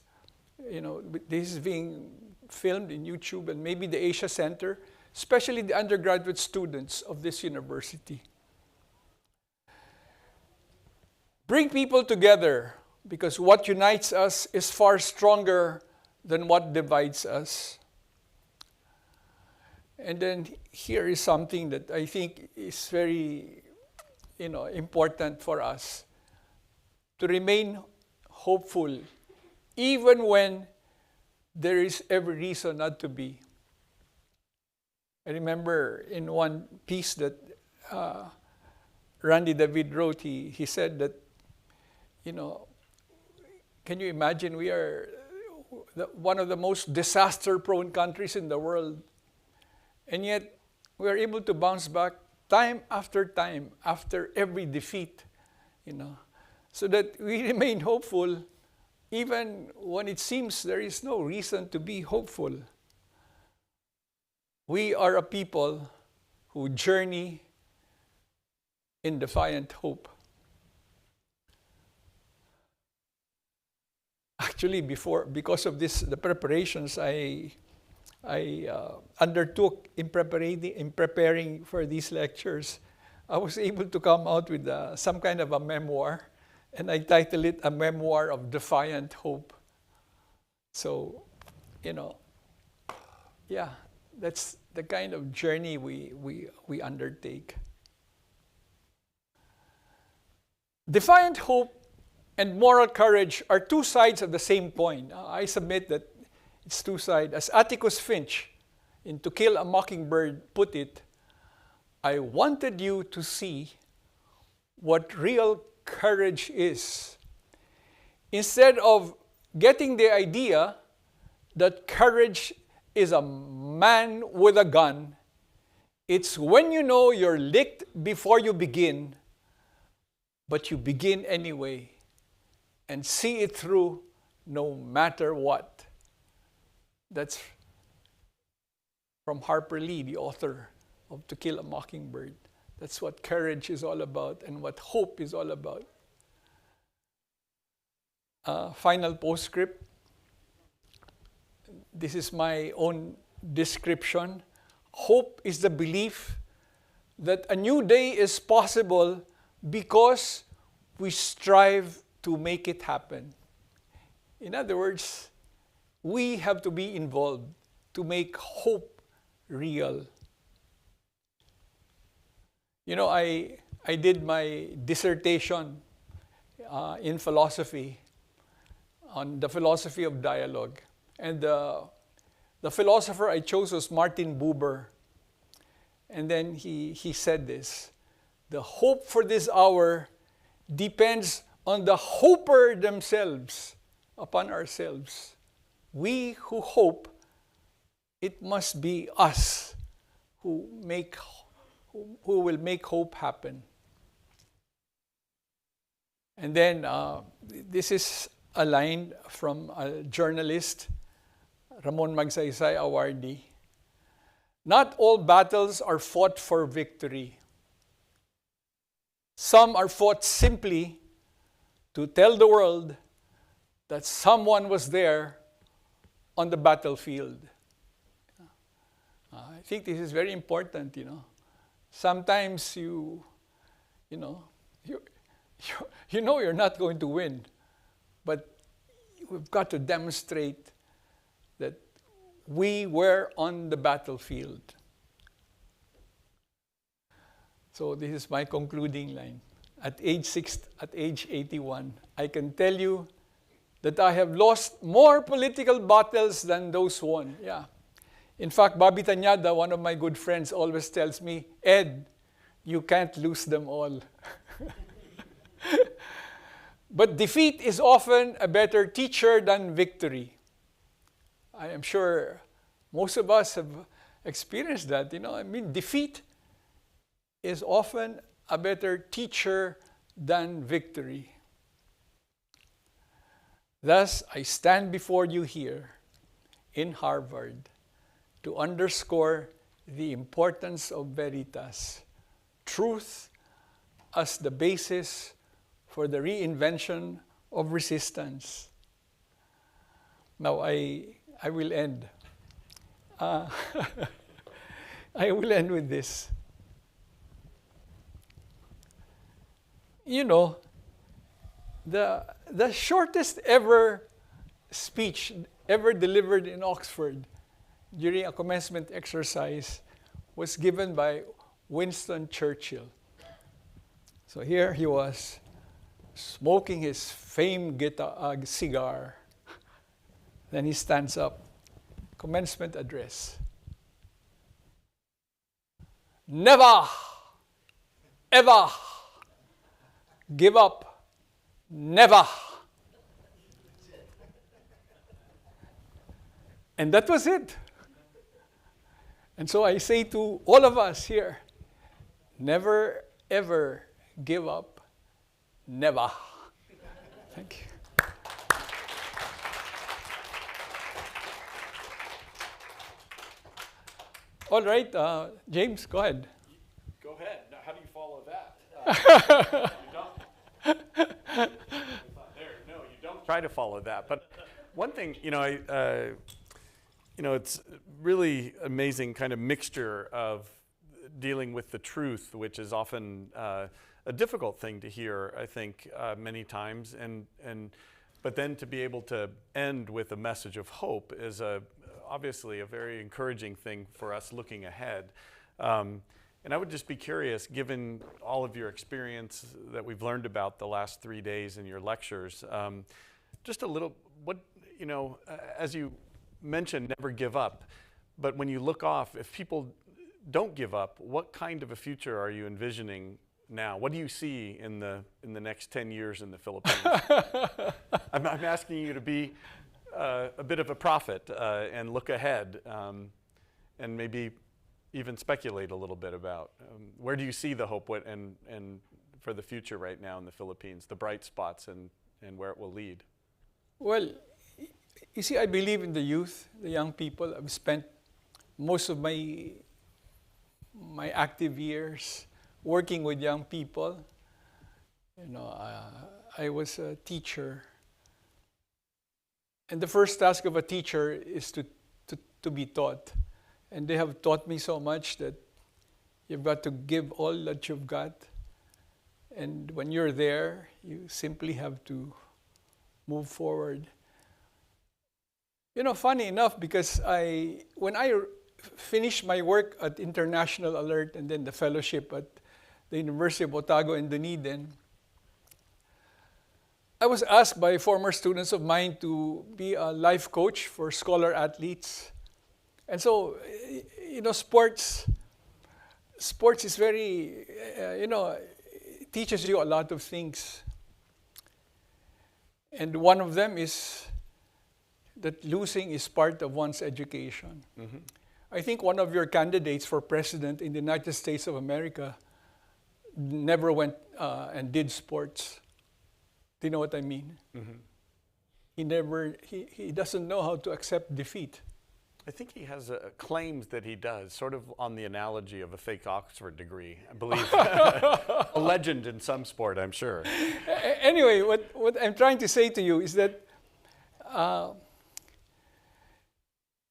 is being filmed in YouTube and maybe the Asia Center, especially the undergraduate students of this university. Bring people together, because what unites us is far stronger than what divides us. And then here is something that I think is very, you know, important for us, to remain hopeful even when there is every reason not to be. I remember in one piece that Randy David wrote, he said that, you know, can you imagine we are one of the most disaster-prone countries in the world, and yet we are able to bounce back time after time after every defeat, you know, so that we remain hopeful even when it seems there is no reason to be hopeful. We are a people who journey in defiant hope. Actually, because of the preparations I undertook in preparing for these lectures, I was able to come out with some kind of a memoir, and I titled it A Memoir of Defiant Hope. So, you know, yeah, that's the kind of journey we undertake. Defiant hope and moral courage are two sides of the same coin. I submit that it's two sides. As Atticus Finch in To Kill a Mockingbird put it, I wanted you to see what real courage is, instead of getting the idea that courage is a man with a gun. It's when you know you're licked before you begin, but you begin anyway and see it through no matter what. That's from Harper Lee, the author of To Kill a Mockingbird. That's what courage is all about and what hope is all about. Final postscript. This is my own description. Hope is the belief that a new day is possible because we strive to make it happen. In other words, we have to be involved to make hope real. You know, I did my dissertation in philosophy on the philosophy of dialogue. And the philosopher I chose was Martin Buber. And then he said this: the hope for this hour depends on the hoper themselves, upon ourselves. We who hope, it must be us who will make hope happen. And then this is a line from a journalist, Ramon Magsaysay awardee. Not all battles are fought for victory. Some are fought simply to tell the world that someone was there on the battlefield. I think this is very important, Sometimes you know you're not going to win, but we've got to demonstrate that we were on the battlefield. So this is my concluding line. At age 81, I can tell you that I have lost more political battles than those won. Yeah. In fact, Bobby Tañada, one of my good friends, always tells me, Ed, you can't lose them all. But defeat is often a better teacher than victory. I am sure most of us have experienced that. Defeat is often a better teacher than victory. Thus, I stand before you here in Harvard to underscore the importance of veritas, truth as the basis for the reinvention of resistance. Now, I will end. I will end with this. The shortest ever speech ever delivered in Oxford during a commencement exercise was given by Winston Churchill. So here he was, smoking his famed cigar. Then he stands up, commencement address. Never, ever give up. Never. And that was it. And so I say to all of us here, never, ever give up. Never. Thank you. All right, James, go ahead. Go ahead. Now, how do you follow that? You don't try to follow that. But one thing, it's really amazing kind of mixture of dealing with the truth, which is often a difficult thing to hear, I think, many times, but then to be able to end with a message of hope is obviously a very encouraging thing for us looking ahead. And I would just be curious, given all of your experience that we've learned about the last 3 days in your lectures, just a little, as you mentioned, never give up. But when you look off, if people don't give up, what kind of a future are you envisioning now? What do you see in the next 10 years in the Philippines? I'm asking you to be a bit of a prophet and look ahead and maybe even speculate a little bit about where do you see the hope and for the future right now in the Philippines, the bright spots and where it will lead? Well, you see, I believe in the youth, the young people. I've spent most of my active years working with young people. I was a teacher. And the first task of a teacher is to be taught. And they have taught me so much that you've got to give all that you've got. And when you're there, you simply have to move forward. Funny enough, because when I finished my work at International Alert and then the fellowship at the University of Otago in Dunedin, I was asked by former students of mine to be a life coach for scholar athletes. And so, sports is very, it teaches you a lot of things. And one of them is that losing is part of one's education. Mm-hmm. I think one of your candidates for president in the United States of America never went and did sports. Do you know what I mean? Mm-hmm. He doesn't know how to accept defeat. I think he has claims that he does, sort of on the analogy of a fake Oxford degree, I believe. A legend in some sport, I'm sure. Anyway, what I'm trying to say to you is that,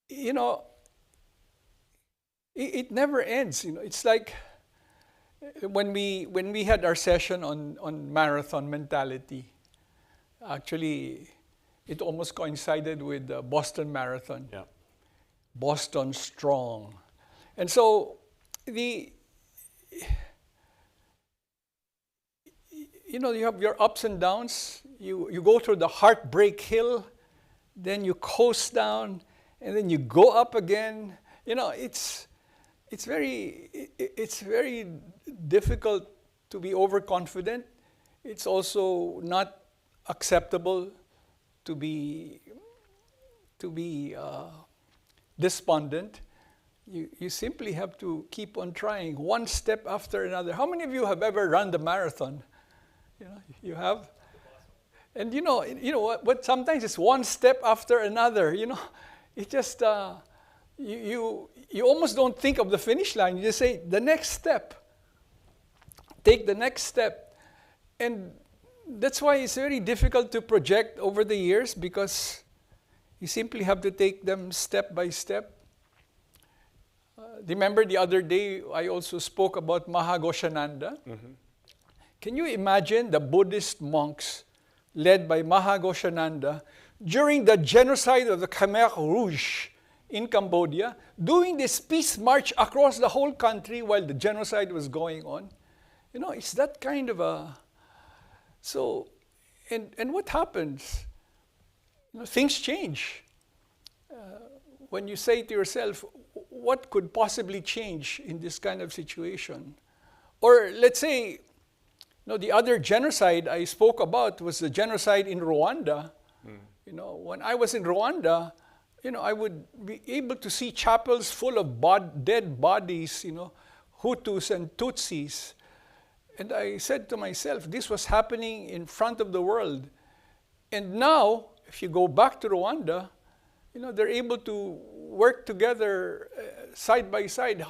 you know, it never ends. You know, it's like when we had our session on marathon mentality. Actually, it almost coincided with the Boston Marathon. Yeah. Boston strong, and so you know, you have your ups and downs. You go through the heartbreak hill, then you coast down, and then you go up again. You know, it's very difficult to be overconfident. It's also not acceptable to be despondent. You simply have to keep on trying, one step after another. How many of you have ever run the marathon? You know, you have. And you know what? Sometimes it's one step after another. You know, it just you almost don't think of the finish line. You just say the next step. Take the next step, and that's why it's very difficult to project over the years, because you simply have to take them step by step. Remember the other day I also spoke about Mahagoshananda. Mm-hmm. Can you imagine the Buddhist monks led by Mahagoshananda during the genocide of the Khmer Rouge in Cambodia, doing this peace march across the whole country while the genocide was going on? You know, it's that kind of a... So, and what happens? You know, things change. When you say to yourself, what could possibly change in this kind of situation? Or let's say, you know, the other genocide I spoke about was the genocide in Rwanda. Mm. You know, when I was in Rwanda, you know, I would be able to see chapels full of dead bodies, you know, Hutus and Tutsis. And I said to myself, this was happening in front of the world. And now, if you go back to Rwanda, you know, they're able to work together side by side.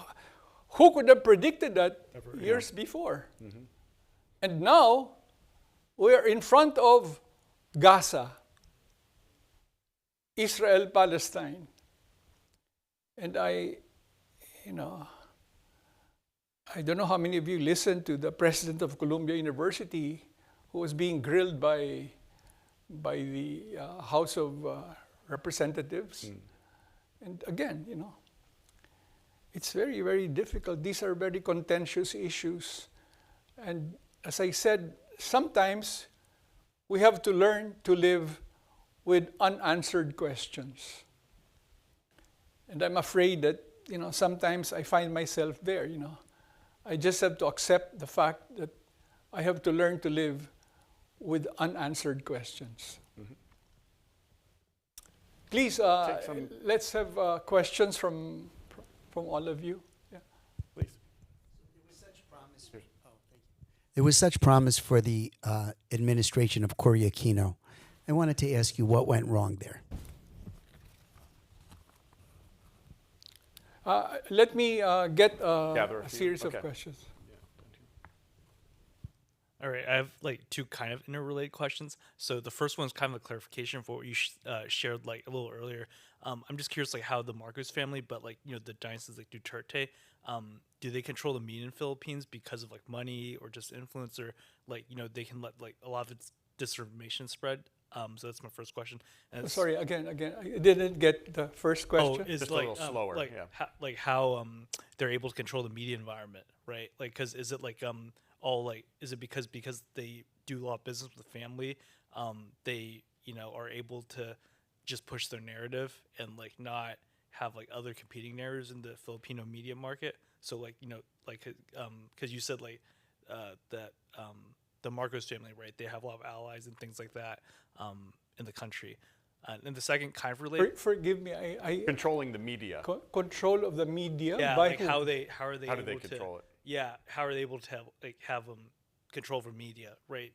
Who could have predicted that years before? Mm-hmm. And now, we're in front of Gaza, Israel, Palestine. And I don't know how many of you listened to the president of Columbia University, who was being grilled by the House of Representatives. Mm. And again, you know, it's very, very difficult. These are very contentious issues. And as I said, sometimes we have to learn to live with unanswered questions. And I'm afraid that, you know, sometimes I find myself there, you know. I just have to accept the fact that I have to learn to live with unanswered questions. Mm-hmm. Please, let's have questions from all of you. Yeah. Please. There was such promise. Oh, thank you. There was such promise for the administration of Cory Aquino. I wanted to ask you what went wrong there. Let me get a a series okay. of questions. All right, I have like two kind of interrelated questions. So the first one is kind of a clarification for what you shared like a little earlier. I'm just curious, like how the Marcos family, but like, you know, the dynasties like Duterte, do they control the media in Philippines because of like money or just influence, or like, you know, they can let like a lot of its disinformation spread? So that's my first question. And Sorry, again, I didn't get the first question. Oh, is just like, a little slower. Like, yeah. How they're able to control the media environment, right? Like, cause is it like all like, is it because they do a lot of business with the family, they, you know, are able to just push their narrative and like not have like other competing narratives in the Filipino media market? So like, you know, like because you said like that the Marcos family, right? They have a lot of allies and things like that in the country. And the second kind of related. Forgive me, I Controlling the media. Control of the media. Yeah, by like who? how do they How do they control it? Yeah, how are they able to have control over media, right?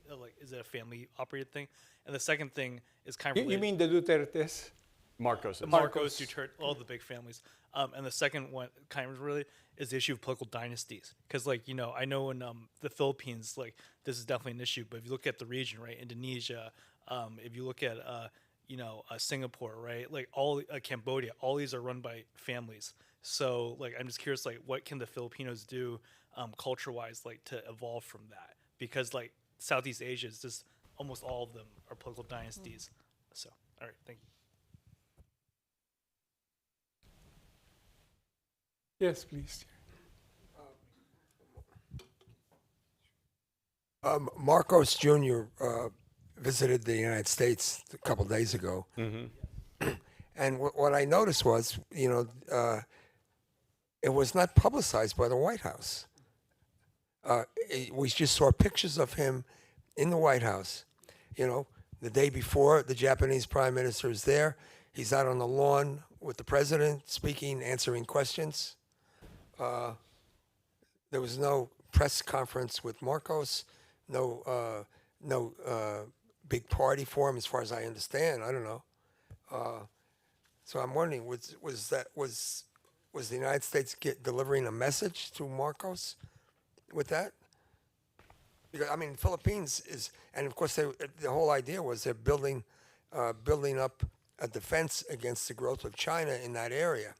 Like, is it a family operated thing? And the second thing is kind of You mean the Dutertes? Marcos. The Marcos, Duterte, all the big families. And the second one kind of really is the issue of political dynasties. Because, like, you know, I know in the Philippines, like, this is definitely an issue. But if you look at the region, right, Indonesia, if you look at, you know, Singapore, right, like all Cambodia, all these are run by families. So, like, I'm just curious, like, what can the Filipinos do culture-wise, like, to evolve from that? Because, like, Southeast Asia is just almost all of them are political dynasties. So, all right, thank you. Yes, please. Marcos Jr. Visited the United States a couple days ago, and what I noticed was, you know, it was not publicized by the White House. We just saw pictures of him in the White House. You know, the day before, the Japanese Prime Minister is there. He's out on the lawn with the president, speaking, answering questions. There was no press conference with Marcos. No big party for him, as far as I understand. I don't know. So I'm wondering, was the United States delivering a message to Marcos with that? Because I mean, Philippines is, and of course, the whole idea was they're building up a defense against the growth of China in that area.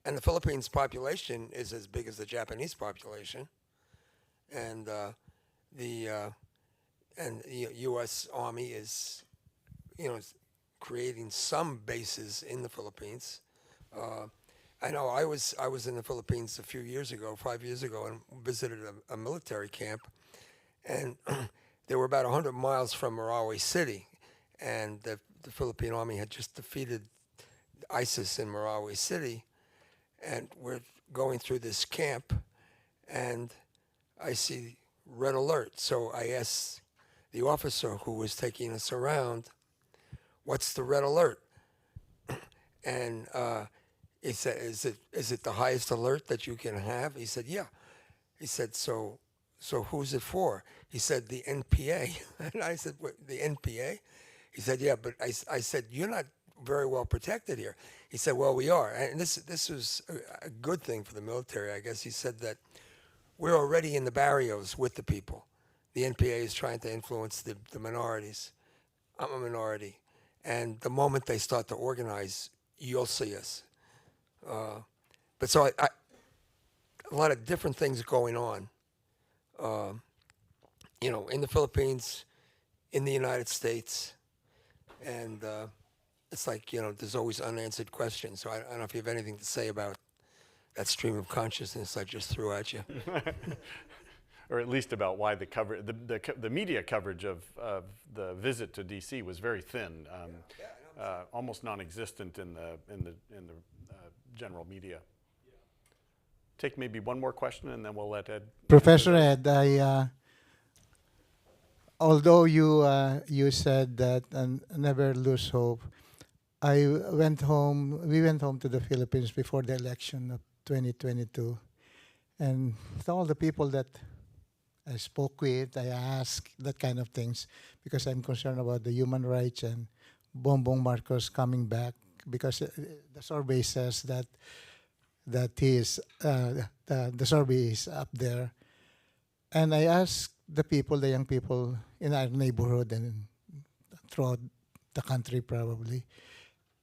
And the Philippines population is as big as the Japanese population, and the U.S. Army is, you know, creating some bases in the Philippines. I know I was in the Philippines a few years ago, 5 years ago, and visited a military camp, and they were about 100 miles from Marawi City, and the Philippine Army had just defeated ISIS in Marawi City, and we're going through this camp, and I see red alert. So I asked the officer who was taking us around, "What's the red alert?" And he said, "Is it the highest alert that you can have?" He said, "Yeah." He said, "So who's it for?" He said, "The NPA." And I said, "What, the NPA?" He said, "Yeah," but I said, "You're not very well protected here." He said, "Well, we are." And this was a good thing for the military, I guess. He said that we're already in the barrios with the people. The NPA is trying to influence the minorities. I'm a minority. And the moment they start to organize, you'll see us. But so a lot of different things going on, you know, in the Philippines, in the United States, and it's like, you know, there's always unanswered questions. So I don't know if you have anything to say about that stream of consciousness I just threw at you. Or at least about why the media coverage of the visit to D.C. was very thin, almost non-existent in the general media. Take maybe one more question, and then we'll let Ed. Professor Ed, although you said that never lose hope, we went home to the Philippines before the election of 2022, and to all the people that I spoke with, I asked that kind of things because I'm concerned about the human rights and Bongbong Marcos coming back, because the survey says that the survey is up there. And I asked the young people in our neighborhood and throughout the country probably,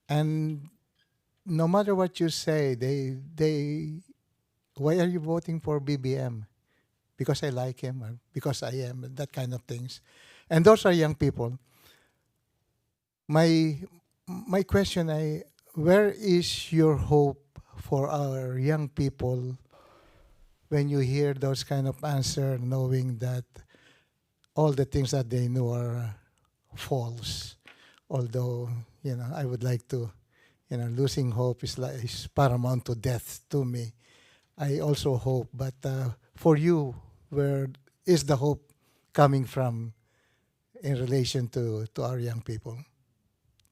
and no matter what you say, they why are you voting for BBM? Because I like him, or because I am, that kind of things. And those are young people. My question, where is your hope for our young people when you hear those kind of answer, knowing that all the things that they know are false? Although, you know, I would like to, you know, losing hope is paramount to death to me. I also hope, but for you, where is the hope coming from in relation to our young people?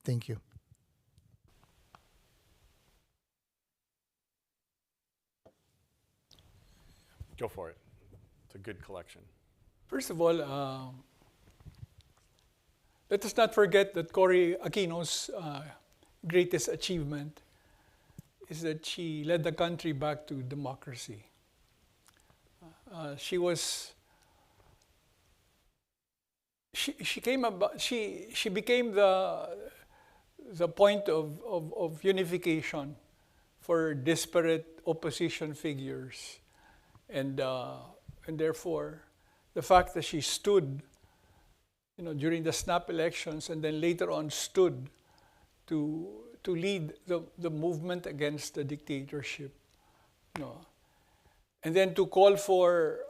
Thank you. Go for it. It's a good collection. First of all, let us not forget that Cory Aquino's greatest achievement is that she led the country back to democracy. She became the point of unification for disparate opposition figures, and therefore the fact that she stood, during the snap elections, and then later on stood to lead the movement against the dictatorship, and then to call for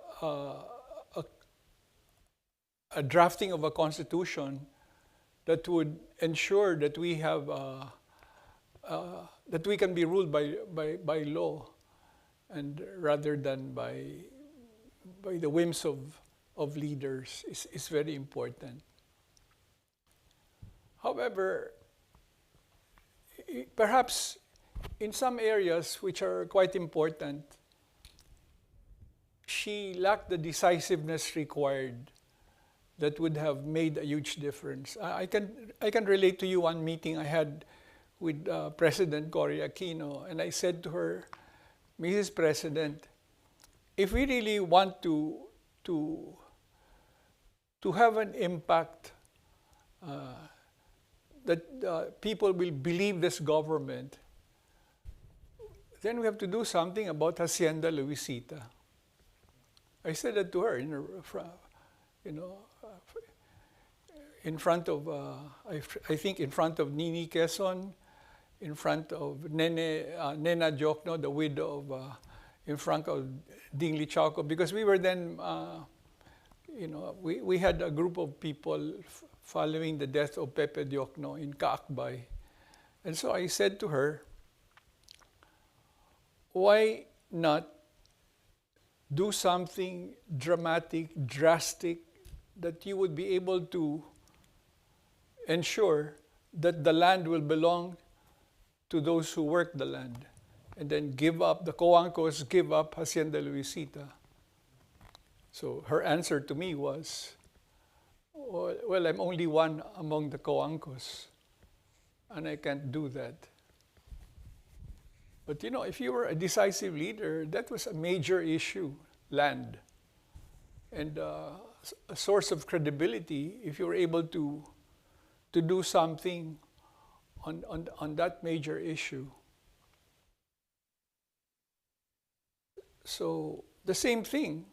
a drafting of a constitution that would ensure that we have that we can be ruled by law, and rather than by the whims of leaders is very important. However, perhaps in some areas which are quite important, she lacked the decisiveness required that would have made a huge difference. I can relate to you one meeting I had with President Cory Aquino, and I said to her, Mrs. President, if we really want to have an impact that people will believe this government, then we have to do something about Hacienda Luisita. I said that to her in front of, I think in front of Nini Quezon, in front of Nena Jokno, the widow of, in front of Ding Lichaco, because we were then, we had a group of people following the death of Pepe Diokno in Kaakbay. And so I said to her, why not do something dramatic, drastic, that you would be able to ensure that the land will belong to those who work the land, and then give up, the Coancos give up Hacienda Luisita. So her answer to me was, well, I'm only one among the Coancos, and I can't do that. But if you were a decisive leader, that was a major issue, land. And a source of credibility if you were able to do something on that major issue. So the same thing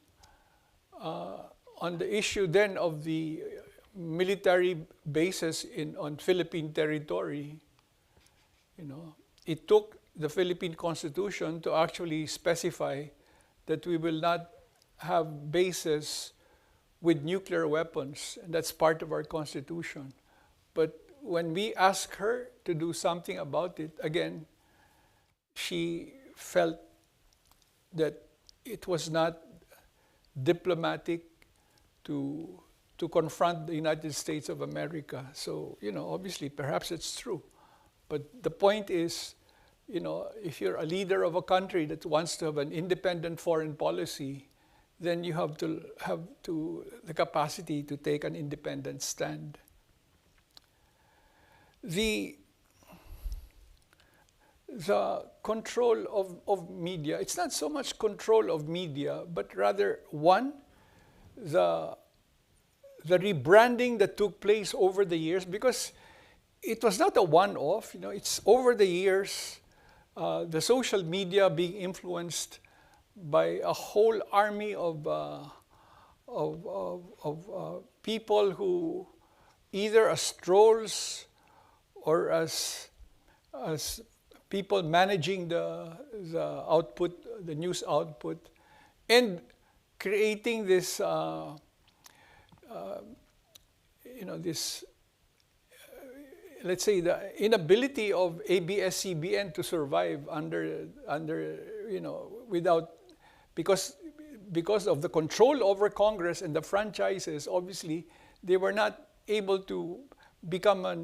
on the issue then of the military bases on Philippine territory. It took the Philippine Constitution to actually specify that we will not have bases with nuclear weapons, and that's part of our Constitution. But when we asked her to do something about it, again, she felt that it was not diplomatic to confront the United States of America. So, obviously, perhaps it's true. But the point is, if you're a leader of a country that wants to have an independent foreign policy, then you have to have the capacity to take an independent stand. The control of media, it's not so much control of media, but rather, one, the rebranding that took place over the years, because it was not a one-off, it's over the years, the social media being influenced by a whole army of people who either as trolls or as people managing the output, the news output, and creating this, let's say, the inability of ABS-CBN to survive without, because of the control over Congress and the franchises. Obviously, they were not able to become a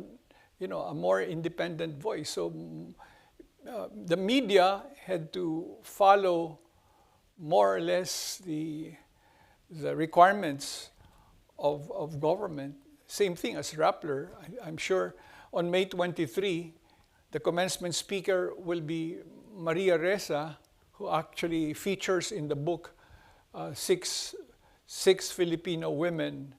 more independent voice. So the media had to follow more or less the requirements of government. Same thing as Rappler. I'm sure on May 23, The commencement speaker will be Maria Reza, who actually features in the book six Filipino women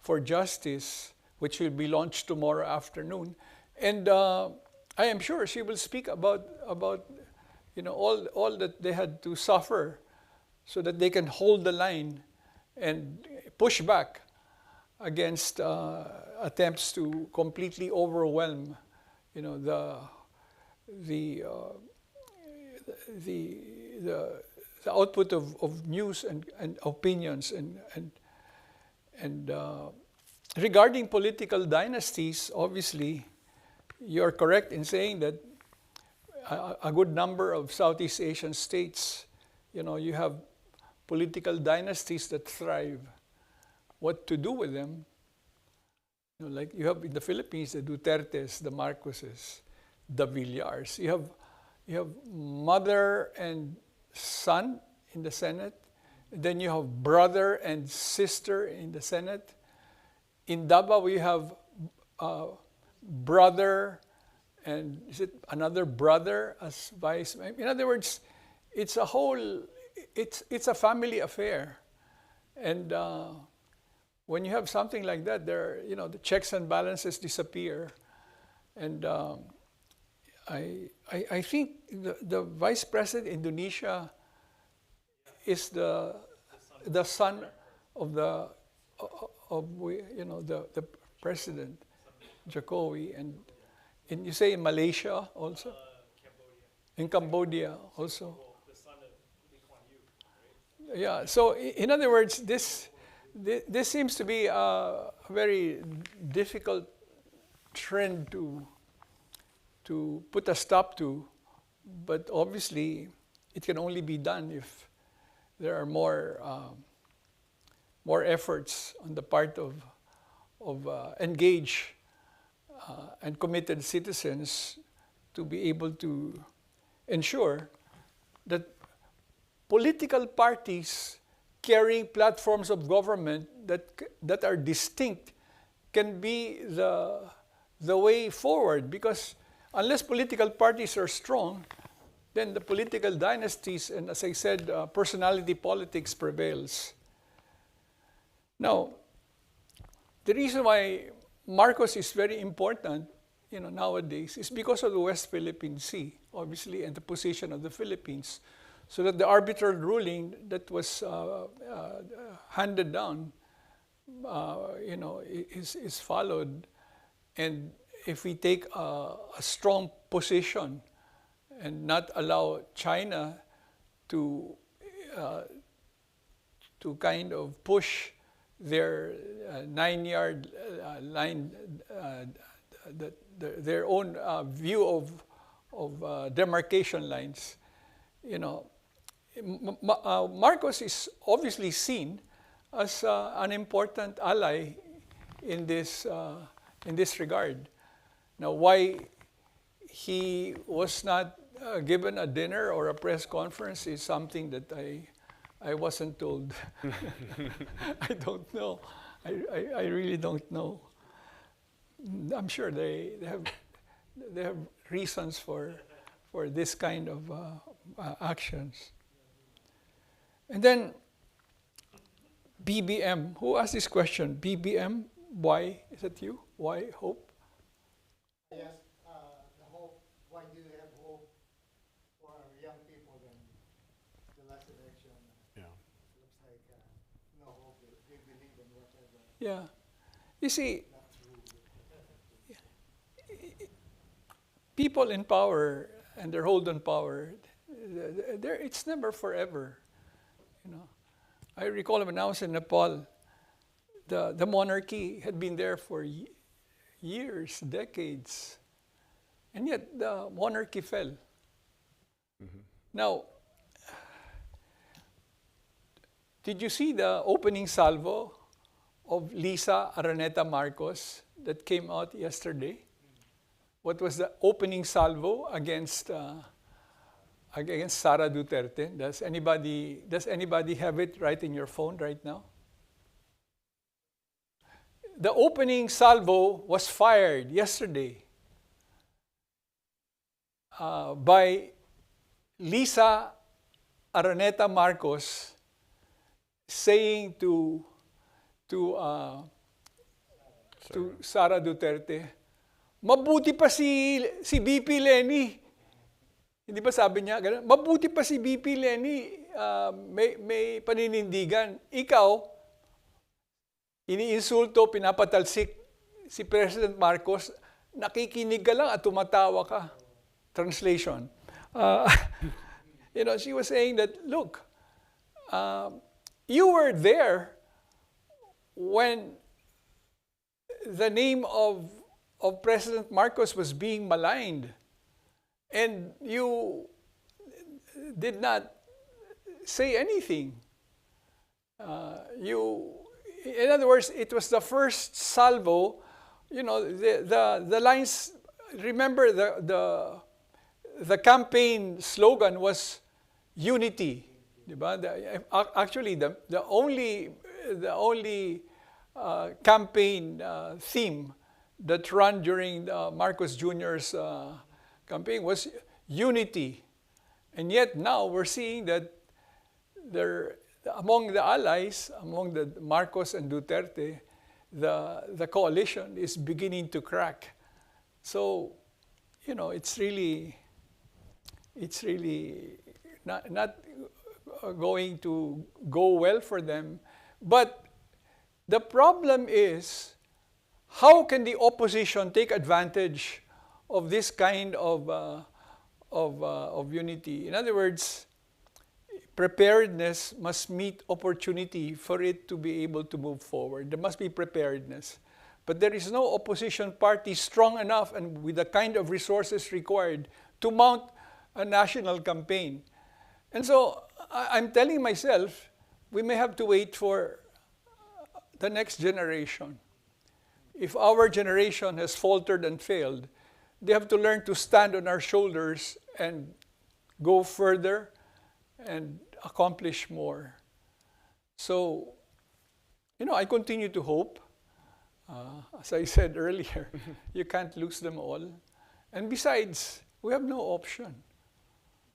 for justice, which will be launched tomorrow afternoon. And I am sure she will speak about all that they had to suffer so that they can hold the line and push back against attempts to completely overwhelm the output of news and opinions and regarding political dynasties. Obviously, you're correct in saying that a good number of Southeast Asian states, you have political dynasties that thrive. What to do with them? Like you have in the Philippines, the Dutertes, the Marcoses, the Villars. You have mother and son in the Senate. Then you have brother and sister in the Senate. In Davao, we have brother and is it another brother as vice? In other words, it's a whole, it's a family affair. And when you have something like that, the checks and balances disappear. And I think the vice president in Indonesia is the son of the president, Jokowi, and you say in Malaysia also, in Cambodia also. Yeah. So in other words, this seems to be a very difficult trend to put a stop to, but obviously it can only be done if there are more efforts on the part of engaged and committed citizens to be able to ensure that political parties carrying platforms of government that are distinct can be the way forward, because unless political parties are strong, then the political dynasties and, as I said, personality politics prevails. Now, the reason why Marcos is very important, nowadays, is because of the West Philippine Sea, obviously, and the position of the Philippines, so that the arbitral ruling that was handed down, is followed. And if we take a strong position and not allow China to kind of push their 9-yard line, their own view of demarcation lines, Marcos is obviously seen as an important ally in this regard. Now, why he was not given a dinner or a press conference is something that I wasn't told. I don't know. I really don't know. I'm sure they have reasons for this kind of actions. And then BBM. Who asked this question? BBM. Why? Is that you? Why hope? Yes, the hope. Why do you have hope for our young people then? The last election looks like no hope. They believe in whatever. Yeah. You see, people in power and their hold on power, it's never forever. I recall when I was in Nepal, the monarchy had been there for years, decades, and yet the monarchy fell. Mm-hmm. Now, did you see the opening salvo of Lisa Araneta Marcos that came out yesterday? What was the opening salvo against Sara Duterte? Does anybody have it right in your phone right now? The opening salvo was fired yesterday. by Lisa Araneta Marcos saying to Sara Duterte, mabuti pa si VP Lenny. Hindi ba sabi niya ganun? Mabuti pa si VP Lenny, may paninindigan. Ikaw, iniinsulto, pinapatalsik si President Marcos, nakikinig ka lang at tumatawa ka. Translation. She was saying that, look, you were there when the name of President Marcos was being maligned, and you did not say anything. In other words, it was the first salvo. The lines. Remember, the campaign slogan was unity. Diba? Actually, the only campaign theme that ran during Marcos Jr.'s campaign was unity. And yet now we're seeing that among the allies, among the Marcos and Duterte, the coalition is beginning to crack. So, it's really not going to go well for them. But the problem is, how can the opposition take advantage of this kind of unity? In other words, preparedness must meet opportunity for it to be able to move forward. There must be preparedness. But there is no opposition party strong enough and with the kind of resources required to mount a national campaign. And so I'm telling myself, we may have to wait for the next generation. If our generation has faltered and failed, they have to learn to stand on our shoulders and go further and accomplish more. So, I continue to hope. As I said earlier, you can't lose them all. And besides, we have no option.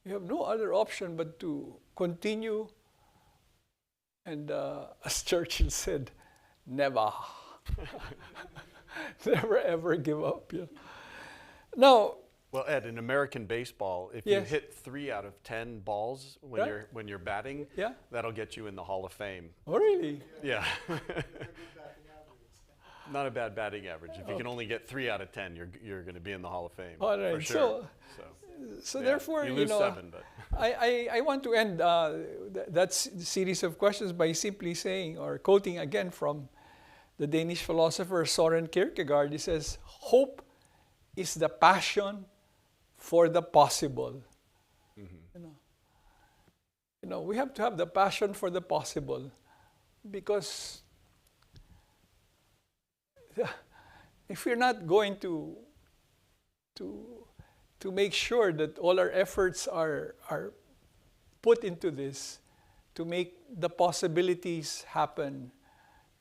We have no other option but to continue. And as Churchill said, never. Never ever give up. Yeah. Now, well, Ed, in American baseball, if you hit 3 out of 10 balls when you're batting, that'll get you in the Hall of Fame. Oh, really? Yeah. Not a bad batting average. If you can only get 3 out of 10, you're going to be in the Hall of Fame. All right. For sure. So therefore, you lose 7, but I want to end that series of questions by simply saying or quoting again from the Danish philosopher Søren Kierkegaard. He says, "Hope is the passion for the possible." Mm-hmm. We have to have the passion for the possible, because if we're not going to make sure that all our efforts are put into this to make the possibilities happen,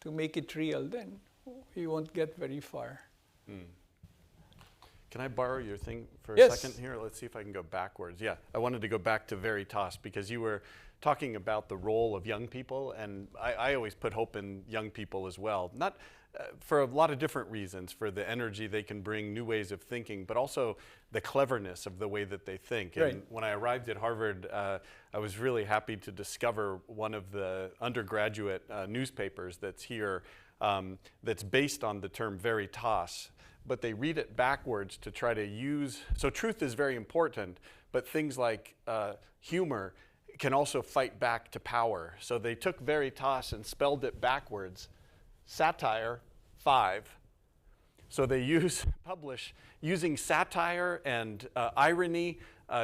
to make it real, then we won't get very far. Can I borrow your thing for a Yes. second here? Let's see if I can go backwards. Yeah, I wanted to go back to Veritas because you were talking about the role of young people, and I always put hope in young people as well. Not for a lot of different reasons, for the energy they can bring, new ways of thinking, but also the cleverness of the way that they think. Right. And when I arrived at Harvard, I was really happy to discover one of the undergraduate newspapers that's here that's based on the term Veritas, but they read it backwards to try to use, so truth is very important, but things like humor can also fight back to power. So they took Veritas and spelled it backwards, satire 5. So they publish using satire and irony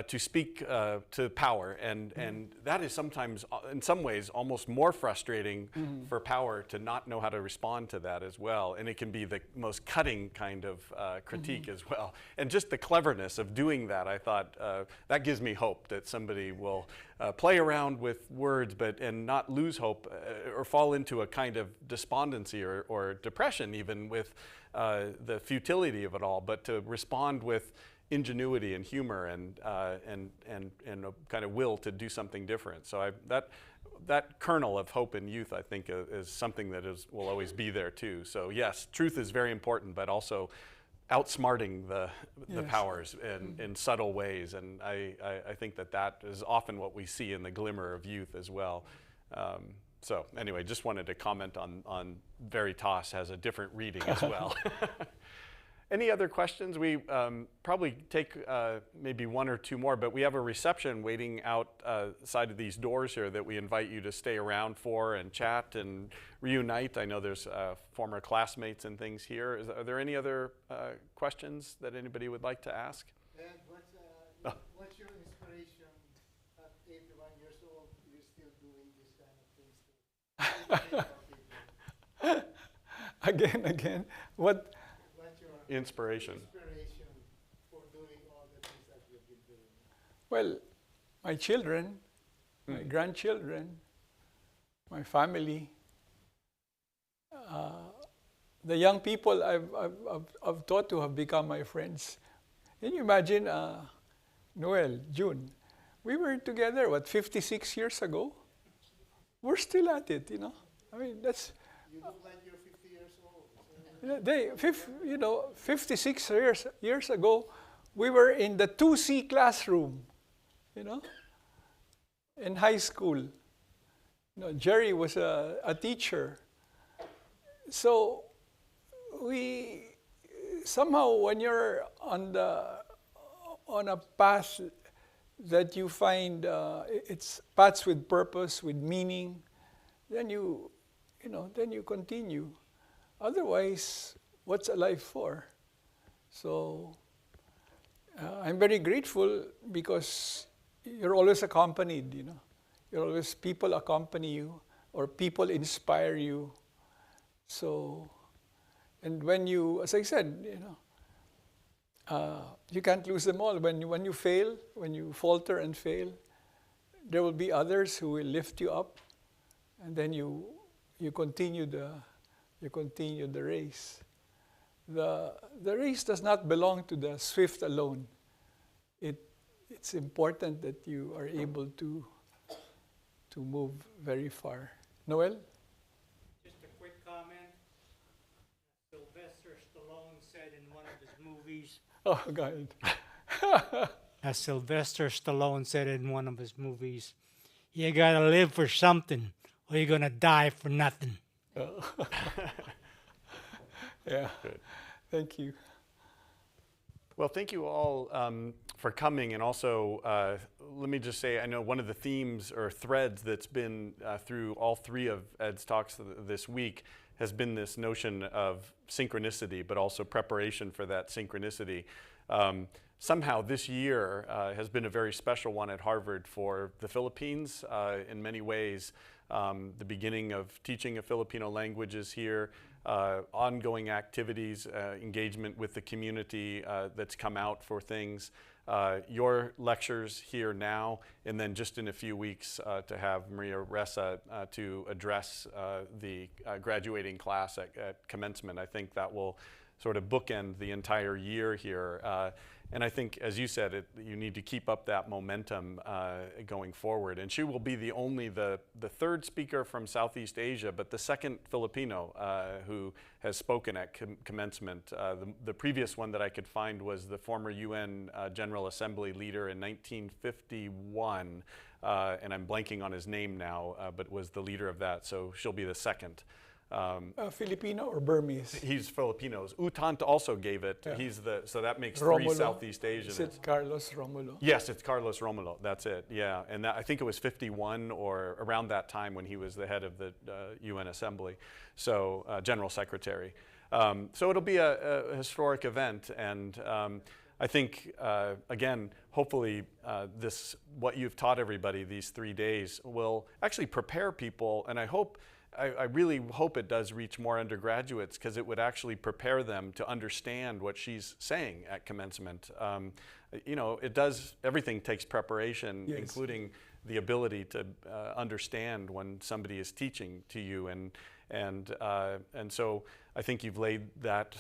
to speak to power, and that is sometimes, in some ways, almost more frustrating for power to not know how to respond to that as well. And it can be the most cutting kind of critique as well. And just the cleverness of doing that, I thought, that gives me hope that somebody will play around with words and not lose hope or fall into a kind of despondency or depression even with the futility of it all, but to respond with ingenuity and humor and a kind of will to do something different. So that kernel of hope in youth, I think, is something that will always be there too. So yes, truth is very important, but also outsmarting the powers in subtle ways, and I think that is often what we see in the glimmer of youth as well. So anyway, just wanted to comment on Veritas has a different reading as well. Any other questions? We probably take maybe one or two more, but we have a reception waiting outside of these doors here that we invite you to stay around for and chat and reunite. I know there's former classmates and things here. Are there any other questions that anybody would like to ask? And what's your inspiration at 81 years old? You're still doing this kind of things. Again, what? What's your Inspiration. inspiration for doing all the things that you've been doing? Well, my children, my grandchildren, my family, the young people I've taught to have become my friends. Can you imagine, Noel, June, we were together, 56 years ago? We're still at it, you know. I mean, that's... You look like you're 50 years old. 56 years ago, we were in the 2C classroom, you know, in high school. You know, Jerry was a teacher. So we somehow, when you're on a path that you find it's paths with purpose, with meaning, then you continue. Otherwise, what's a life for? So I'm very grateful because you're always accompanied, you know. You're always, people accompany you or people inspire you. So, and when you, as I said, you know, you can't lose them all. When you fail, when you falter and fail, there will be others who will lift you up, and then you continue the race. The race does not belong to the swift alone. It's important that you are able to move very far. Noel? Just a quick comment. Sylvester Stallone said in one of his movies. Oh, God. As Sylvester Stallone said in one of his movies, you gotta live for something, or you're gonna die for nothing. Oh. Yeah. Good. Thank you. Well, thank you all for coming, and also let me just say, I know one of the themes or threads that's been through all three of Ed's talks this week has been this notion of synchronicity, but also preparation for that synchronicity. Somehow this year has been a very special one at Harvard for the Philippines in many ways. The beginning of teaching of Filipino languages here, ongoing activities, engagement with the community that's come out for things, your lectures here now, and then just in a few weeks to have Maria Ressa to address the graduating class at commencement. I think that will sort of bookend the entire year here. And I think, as you said, you need to keep up that momentum going forward. And she will be the third speaker from Southeast Asia, but the second Filipino who has spoken at commencement. The previous one that I could find was the former UN General Assembly leader in 1951, and I'm blanking on his name now, but was the leader of that. So she'll be the second. Filipino or Burmese? He's Filipinos. Utant also gave it. Yeah. So that makes Romulo. 3 Southeast Asians. Is it Carlos Romulo? Yes, it's Carlos Romulo. That's it. Yeah, and I think it was 51 or around that time when he was the head of the UN Assembly, so General Secretary. So it'll be a historic event, and I think again, hopefully, what you've taught everybody these 3 days will actually prepare people, and I really hope it does reach more undergraduates, because it would actually prepare them to understand what she's saying at commencement. You know, everything takes preparation, yes, including the ability to understand when somebody is teaching to you. And so I think you've laid that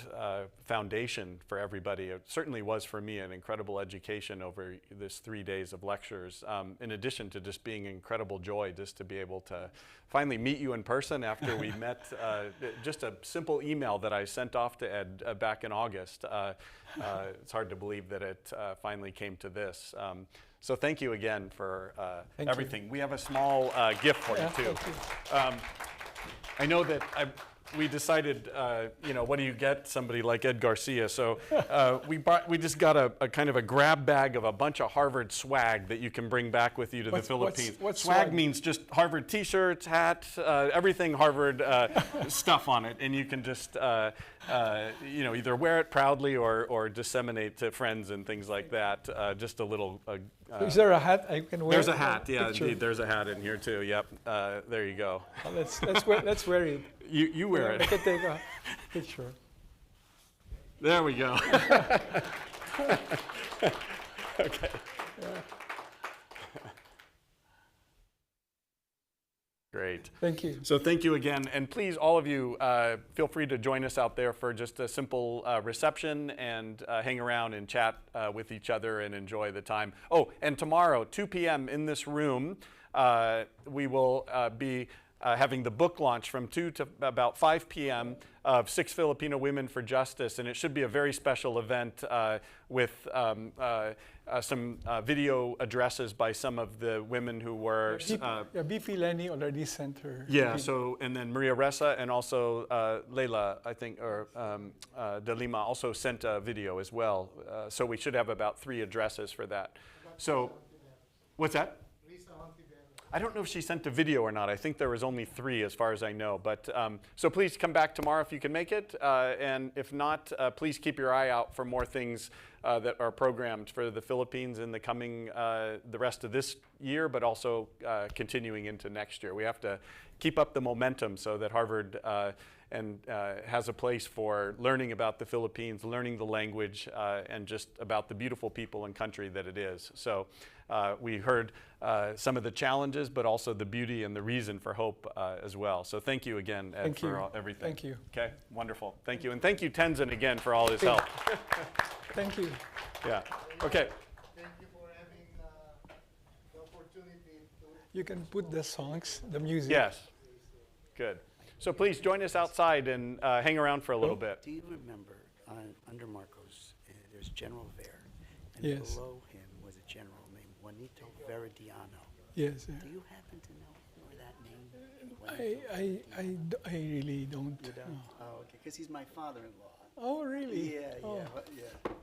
foundation for everybody. It certainly was for me an incredible education over this 3 days of lectures, in addition to just being incredible joy just to be able to finally meet you in person after we met just a simple email that I sent off to Ed back in August. It's hard to believe that it finally came to this. So thank you again for everything. We have a small gift for you too. I know that we decided, what do you get somebody like Ed Garcia? So we just got a kind of a grab bag of a bunch of Harvard swag that you can bring back with you to the Philippines. What's swag means just Harvard T-shirts, hats, everything Harvard stuff on it, and you can just either wear it proudly or disseminate to friends and things like that. Just a little. So is there a hat I can wear? There's a hat, yeah, indeed. There's a hat in here too. Yep. There you go. Let's wear it. You wear it. I can take a picture. There we go. Okay. Great. Thank you. So thank you again. And please, all of you, feel free to join us out there for just a simple reception and hang around and chat with each other and enjoy the time. Oh, and tomorrow, 2 p.m. in this room, we will be having the book launch from 2 to about 5 p.m. of 6 Filipino Women for Justice, and it should be a very special event with some video addresses by some of the women who were... BP Lenny already sent her. Yeah, so, and then Maria Ressa and also Leila, I think, or De Lima also sent a video as well. So we should have about 3 addresses for that. So, what's that? I don't know if she sent a video or not. I think there was only 3 as far as I know. But so please come back tomorrow if you can make it. And if not, please keep your eye out for more things that are programmed for the Philippines in the coming, the rest of this year, but also continuing into next year. We have to keep up the momentum so that Harvard has a place for learning about the Philippines, learning the language, and just about the beautiful people and country that it is. So we heard some of the challenges, but also the beauty and the reason for hope as well. So thank you again, Ed, for everything. Thank you. Okay, wonderful. Thank you. And thank you, Tenzin, again, for all his help. Thank you. Yeah. Okay. Thank you for having the opportunity to... You can put the songs, the music. Yes. Good. So please join us outside and hang around for a little bit. Do you remember under Marcos, there's General Ver, and Yes. below him was a general named Juanito Veridiano. Yes. Do you happen to know that name? I really don't. You don't? know. Oh, okay. Because he's my father-in-law. Oh, really? Yeah, Oh. yeah.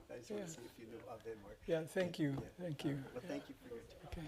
I just want Yeah. to see if you knew of him. Yeah, thank you. Thank you. Well, thank you for your time. Okay.